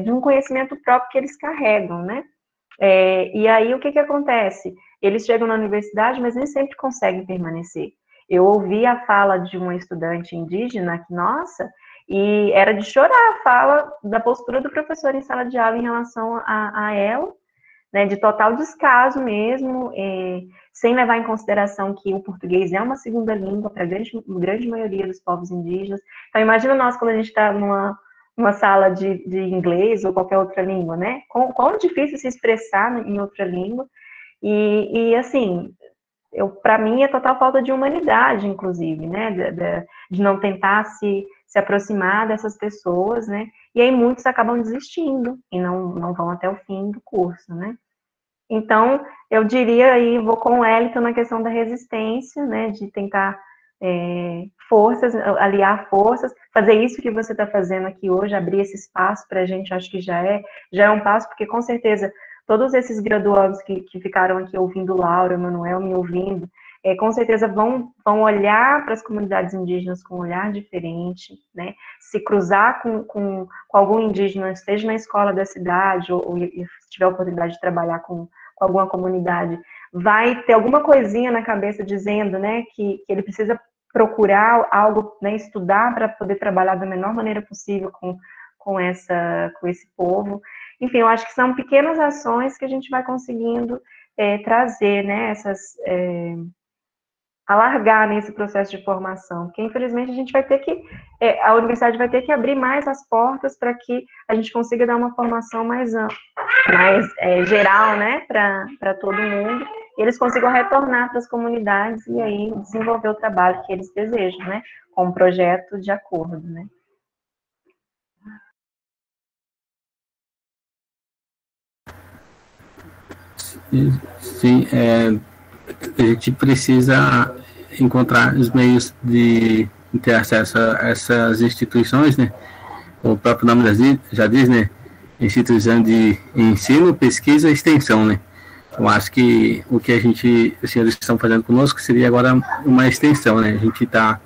de um conhecimento próprio que eles carregam, né. E aí, o que acontece? Eles chegam na universidade, mas nem sempre conseguem permanecer. Eu ouvi a fala de uma estudante indígena, que, nossa, e era de chorar a fala da postura do professor em sala de aula em relação a ela, né, de total descaso mesmo, sem levar em consideração que o português é uma segunda língua para a grande maioria dos povos indígenas. Então, imagina nós quando a gente está numa sala de inglês ou qualquer outra língua, né? Quão difícil se expressar em outra língua. E assim, para mim é total falta de humanidade, inclusive, né? De não tentar se aproximar dessas pessoas, né? E aí muitos acabam desistindo e não vão até o fim do curso, né? Então, eu diria aí, vou com o Elton na questão da resistência, né? De tentar aliar forças, fazer isso que você está fazendo aqui hoje, abrir esse espaço para a gente, acho que já é um passo, porque com certeza todos esses graduandos que ficaram aqui ouvindo Laura, Manuel me ouvindo, com certeza vão olhar para as comunidades indígenas com um olhar diferente, né? Se cruzar com algum indígena, seja na escola da cidade, ou se tiver a oportunidade de trabalhar com alguma comunidade, vai ter alguma coisinha na cabeça dizendo, né, que ele precisa procurar algo, né, estudar para poder trabalhar da menor maneira possível com esse povo. Enfim, eu acho que são pequenas ações que a gente vai conseguindo trazer, né, alargar nesse processo de formação, porque infelizmente a gente vai ter que, a universidade vai ter que abrir mais as portas para que a gente consiga dar uma formação mais ampla, mais geral, né, para todo mundo, e eles consigam retornar para as comunidades e aí desenvolver o trabalho que eles desejam, né, com um projeto de acordo, né. Sim, a gente precisa encontrar os meios de ter acesso a essas instituições, né? O próprio nome já diz, né? Instituição de ensino, pesquisa e extensão, né? Eu acho que o que os senhores estão fazendo conosco seria agora uma extensão, né? A gente está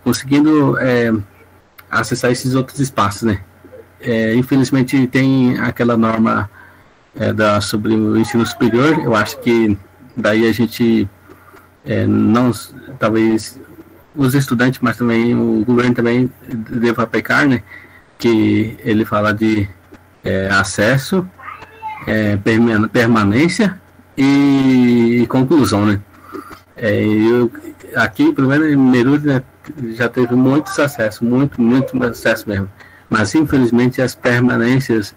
conseguindo acessar esses outros espaços, né? Infelizmente tem aquela norma sobre o ensino superior. Eu acho que daí a gente talvez os estudantes, mas também o governo também deva aplicar, né, que ele fala de acesso, permanência e conclusão, né. Aqui, pelo menos em Meruri, né, já teve muitos acessos, muito acesso mesmo, mas infelizmente as permanências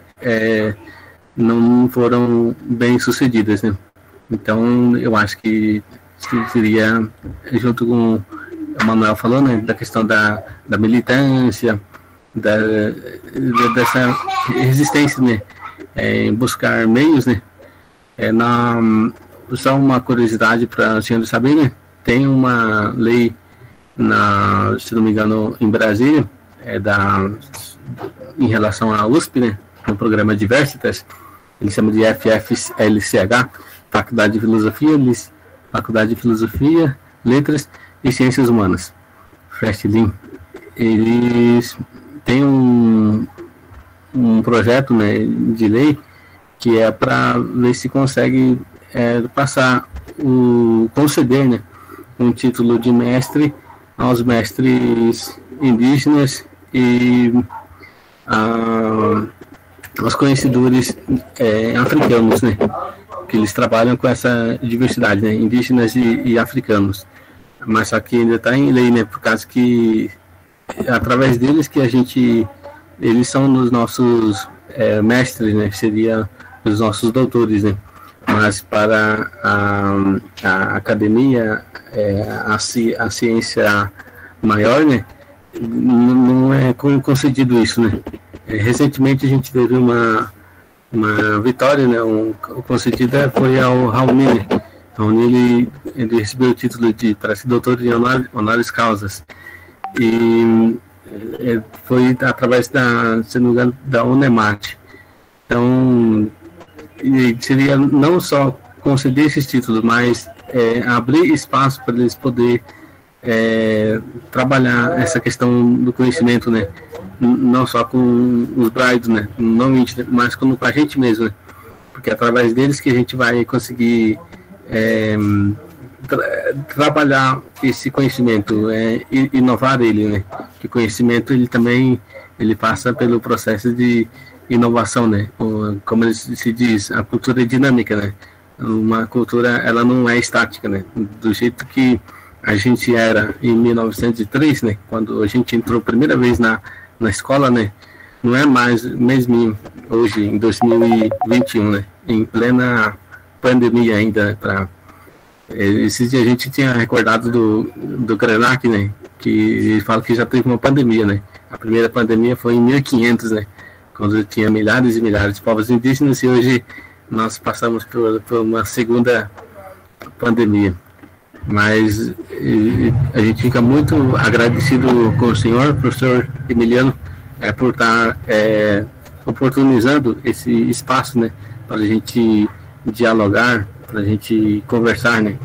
não foram bem sucedidas, né. Então eu acho que seria, junto com o Manuel falou, né, da questão da militância, dessa resistência, né, em buscar meios, né. Só uma curiosidade para os senhores saberem, né, tem uma lei, se não me engano, em Brasília, em relação à USP, né, no programa Diversitas, ele chama de FFLCH, Faculdade de Filosofia, Letras e Ciências Humanas, FESTLIM. Eles têm um projeto, né, de lei que é para ver se consegue conceder, né, um título de mestre aos mestres indígenas e aos conhecedores africanos, né, que eles trabalham com essa diversidade, né, indígenas e africanos. Mas só que ainda está em lei, né, por causa que através deles que eles são os nossos mestres, né, seria os nossos doutores, né. Mas para a academia, a ciência maior, né, não é concedido isso, né. Recentemente a gente teve uma vitória, né, concedida foi ao Raoni, né. Raoni, ele recebeu o título de doutor de honoris causas, e foi através se não me engano, da UNEMAT. Então seria não só conceder esses títulos, mas abrir espaço para eles poderem trabalhar essa questão do conhecimento, né, não só com os braidos, né, não mas com a gente mesmo, né, porque é através deles que a gente vai conseguir trabalhar esse conhecimento, inovar ele, né, que o conhecimento ele também passa pelo processo de inovação, né? Como se diz, a cultura é dinâmica, né? Uma cultura, ela não é estática, né? Do jeito que a gente era em 1903, né? Quando a gente entrou a primeira vez na escola, né? Não é mais mesmo hoje, em 2021, né? Em plena pandemia ainda. Esses dias a gente tinha recordado do Krenak, né? Que ele fala que já teve uma pandemia, né? A primeira pandemia foi em 1500, né? Quando tinha milhares e milhares de povos indígenas, e hoje nós passamos por uma segunda pandemia. Mas a gente fica muito agradecido com o senhor, professor Emiliano, por estar oportunizando esse espaço, né, para a gente dialogar, para a gente conversar, né?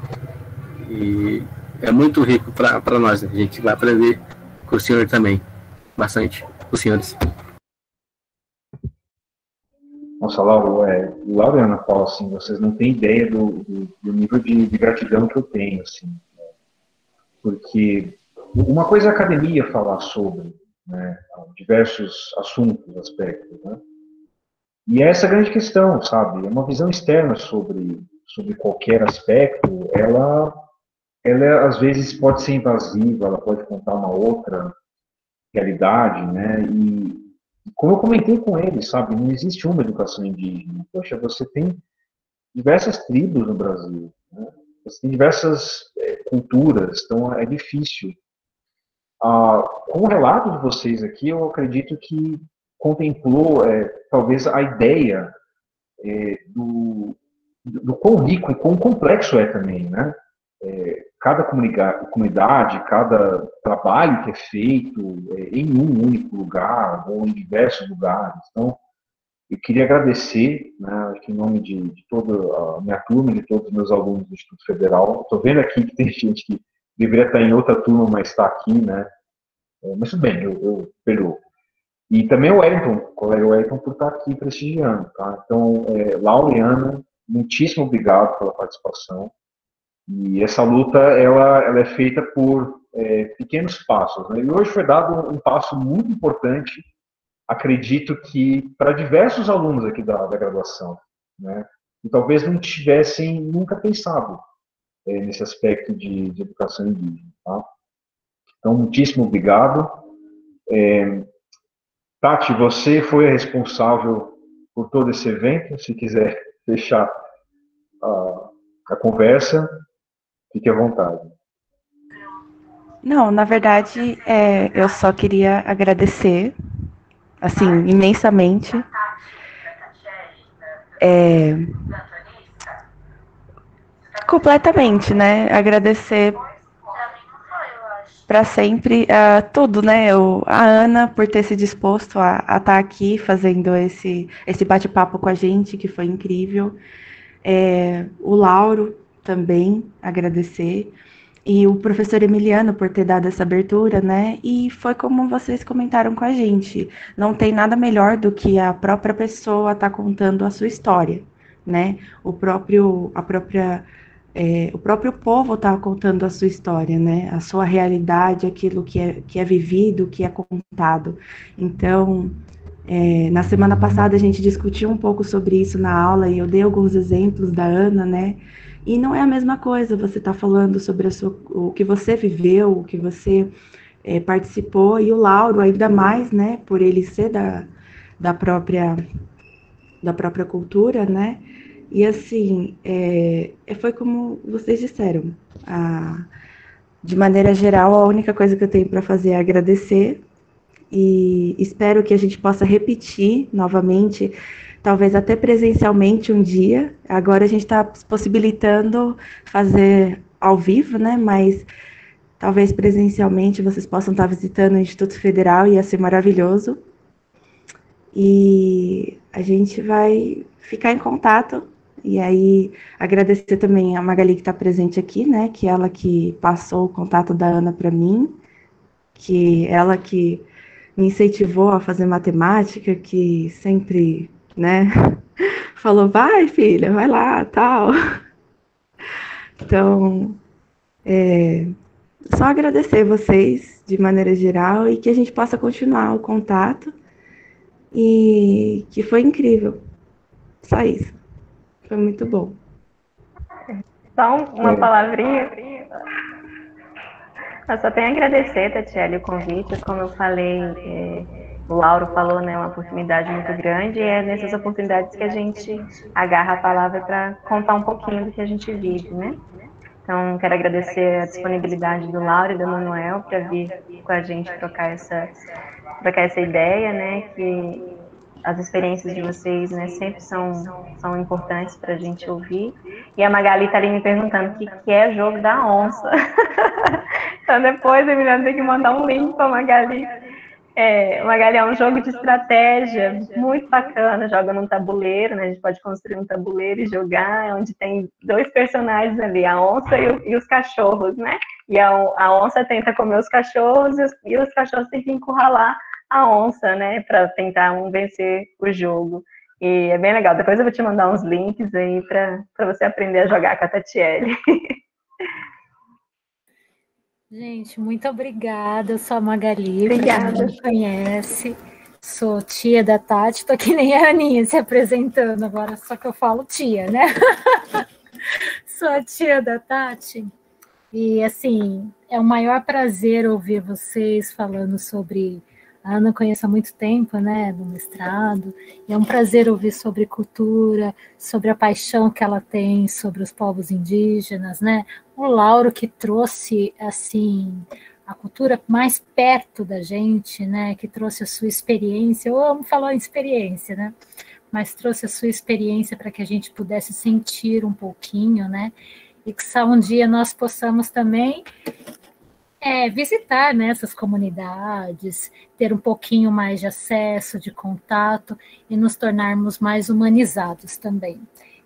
E é muito rico para nós, né? A gente vai aprender com o senhor também, bastante, os senhores. Nossa, Lauro e Ana Paula, assim, vocês não têm ideia do nível de gratidão que eu tenho, assim, porque uma coisa é a academia falar sobre, né, diversos assuntos, aspectos, né, e é essa grande questão, sabe, é uma visão externa sobre qualquer aspecto, ela às vezes pode ser invasiva, ela pode contar uma outra realidade, né, e como eu comentei com ele, sabe, não existe uma educação indígena. Poxa, você tem diversas tribos no Brasil, né? Você tem diversas culturas, então é difícil. Com o relato de vocês aqui, eu acredito que contemplou, talvez, a ideia do quão rico e quão complexo é também, né? Cada comunidade, cada trabalho que é feito em um único lugar ou em diversos lugares. Então, eu queria agradecer, né, em nome de toda a minha turma, de todos os meus alunos do Instituto Federal. Estou vendo aqui que tem gente que deveria estar em outra turma, mas está aqui, né? Mas tudo bem, eu perdoo. E também o Wellington, o colega Wellington, por estar aqui prestigiando. Tá? Então, Laura e Ana, muitíssimo obrigado pela participação. E essa luta, ela é feita por pequenos passos, né? E hoje foi dado um passo muito importante, acredito que para diversos alunos aqui da graduação, né? E talvez não tivessem nunca pensado nesse aspecto de educação indígena. Tá? Então, muitíssimo obrigado. Tati, você foi a responsável por todo esse evento. Se quiser fechar a conversa, fique à vontade. Não, na verdade, eu só queria agradecer, assim, imensamente. Completamente, né? Agradecer para sempre tudo, né? A Ana por ter se disposto a estar aqui fazendo esse bate-papo com a gente, que foi incrível. O Lauro também agradecer. E o professor Emiliano por ter dado essa abertura, né? E foi como vocês comentaram com a gente. Não tem nada melhor do que a própria pessoa estar contando a sua história, né? O próprio povo está contando a sua história, né? A sua realidade, aquilo que é vivido, que é contado. Então, na semana passada a gente discutiu um pouco sobre isso na aula e eu dei alguns exemplos da Ana, né? E não é a mesma coisa você estar falando sobre o que você viveu, o que você participou, e o Lauro ainda mais, né? Por ele ser da própria cultura, né? E assim, foi como vocês disseram. De maneira geral, a única coisa que eu tenho para fazer é agradecer. E espero que a gente possa repetir novamente, talvez até presencialmente um dia. Agora a gente está possibilitando fazer ao vivo, né? Mas talvez presencialmente vocês possam estar visitando o Instituto Federal, ia ser maravilhoso. E a gente vai ficar em contato. E aí, agradecer também a Magali que está presente aqui, né? Que ela que passou o contato da Ana para mim, que ela que me incentivou a fazer matemática, que sempre, né, falou, vai filha, vai lá, tal. Então, só agradecer vocês de maneira geral e que a gente possa continuar o contato. e que foi incrível. Só isso. Foi muito bom. Só uma palavrinha. Eu só tenho a agradecer, Tatiele, o convite. Como eu falei, o Lauro falou, né, uma oportunidade muito grande, e é nessas oportunidades que a gente agarra a palavra para contar um pouquinho do que a gente vive, né? Então, quero agradecer a disponibilidade do Lauro e do Manuel para vir com a gente trocar essa ideia, né, que as experiências de vocês, né, sempre são importantes para a gente ouvir. E a Magali está ali me perguntando o que é o jogo da onça. Então, depois, Emiliano, tem que mandar um link para a Magali. Magali é um jogo de estratégia muito bacana, joga num tabuleiro, né? A gente pode construir um tabuleiro e jogar, onde tem 2 personagens ali, a onça e os cachorros, né? E a onça tenta comer os cachorros e os cachorros têm que encurralar a onça, né? Para tentar vencer o jogo. E é bem legal. Depois eu vou te mandar uns links aí para você aprender a jogar com a Tatiele. Gente, muito obrigada. Eu sou a Magali, obrigada. Para quem me conhece. Sou tia da Tati, tô que nem a Aninha se apresentando agora, só que eu falo tia, né? Sou a tia da Tati. E, assim, é um maior prazer ouvir vocês falando sobre... A Ana conheço há muito tempo, né, do mestrado, e é um prazer ouvir sobre cultura, sobre a paixão que ela tem sobre os povos indígenas, né? O Lauro que trouxe, assim, a cultura mais perto da gente, né, que trouxe a sua experiência, eu amo falar em experiência, né, mas trouxe a sua experiência para que a gente pudesse sentir um pouquinho, né, e que um dia nós possamos também... visitar, né, essas comunidades, ter um pouquinho mais de acesso, de contato e nos tornarmos mais humanizados também.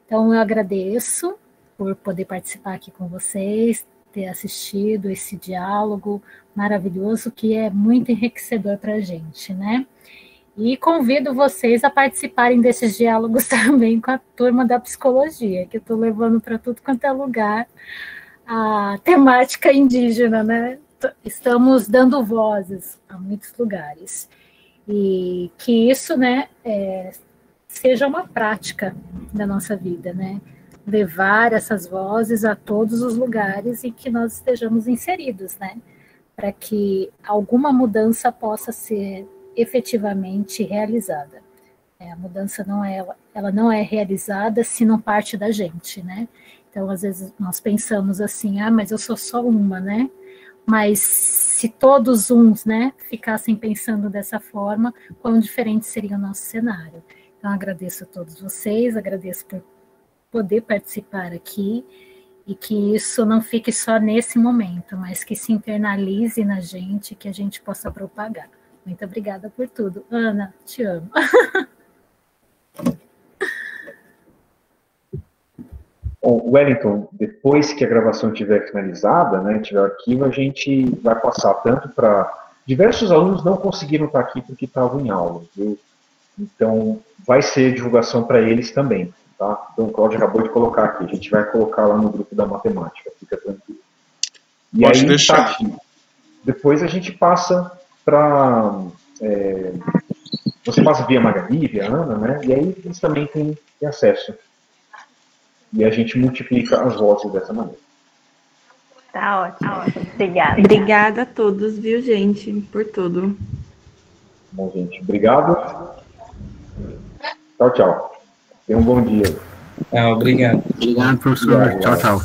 Então, eu agradeço por poder participar aqui com vocês, ter assistido esse diálogo maravilhoso que é muito enriquecedor para a gente, né? E convido vocês a participarem desses diálogos também com a turma da psicologia, que eu estou levando para tudo quanto é lugar a temática indígena, né? Estamos dando vozes a muitos lugares. E que isso, né, seja uma prática da nossa vida, né? Levar essas vozes a todos os lugares em que nós estejamos inseridos, né? Para que alguma mudança possa ser efetivamente realizada. A mudança ela não é realizada se não parte da gente, né? Então, às vezes, nós pensamos assim, mas eu sou só uma, né? Mas se todos uns, né, ficassem pensando dessa forma, quão diferente seria o nosso cenário. Então, agradeço a todos vocês, agradeço por poder participar aqui, e que isso não fique só nesse momento, mas que se internalize na gente, que a gente possa propagar. Muito obrigada por tudo. Ana, te amo. Bom, Wellington, depois que a gravação estiver finalizada, né, tiver arquivo, a gente vai passar tanto para... Diversos alunos não conseguiram estar aqui porque estavam em aula, viu? Então, vai ser divulgação para eles também, tá? Então, o Cláudio acabou de colocar aqui, a gente vai colocar lá no grupo da matemática, fica tranquilo. E pode aí, deixar. Tati, depois a gente passa para... você passa via Magali, via Ana, né? E aí eles também têm acesso. E a gente multiplica as vozes dessa maneira. Tá ótimo. Obrigada. Obrigada a todos, viu, gente, por tudo. Bom, gente, obrigado. Tchau, tchau. Tenha um bom dia. Obrigado. Obrigado, professor. Obrigado, tchau.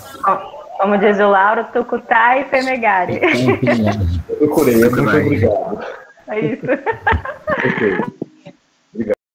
Como diz o Lauro, Tucutá e Pemegari. Eu procurei, muito obrigado. É isso. Ok.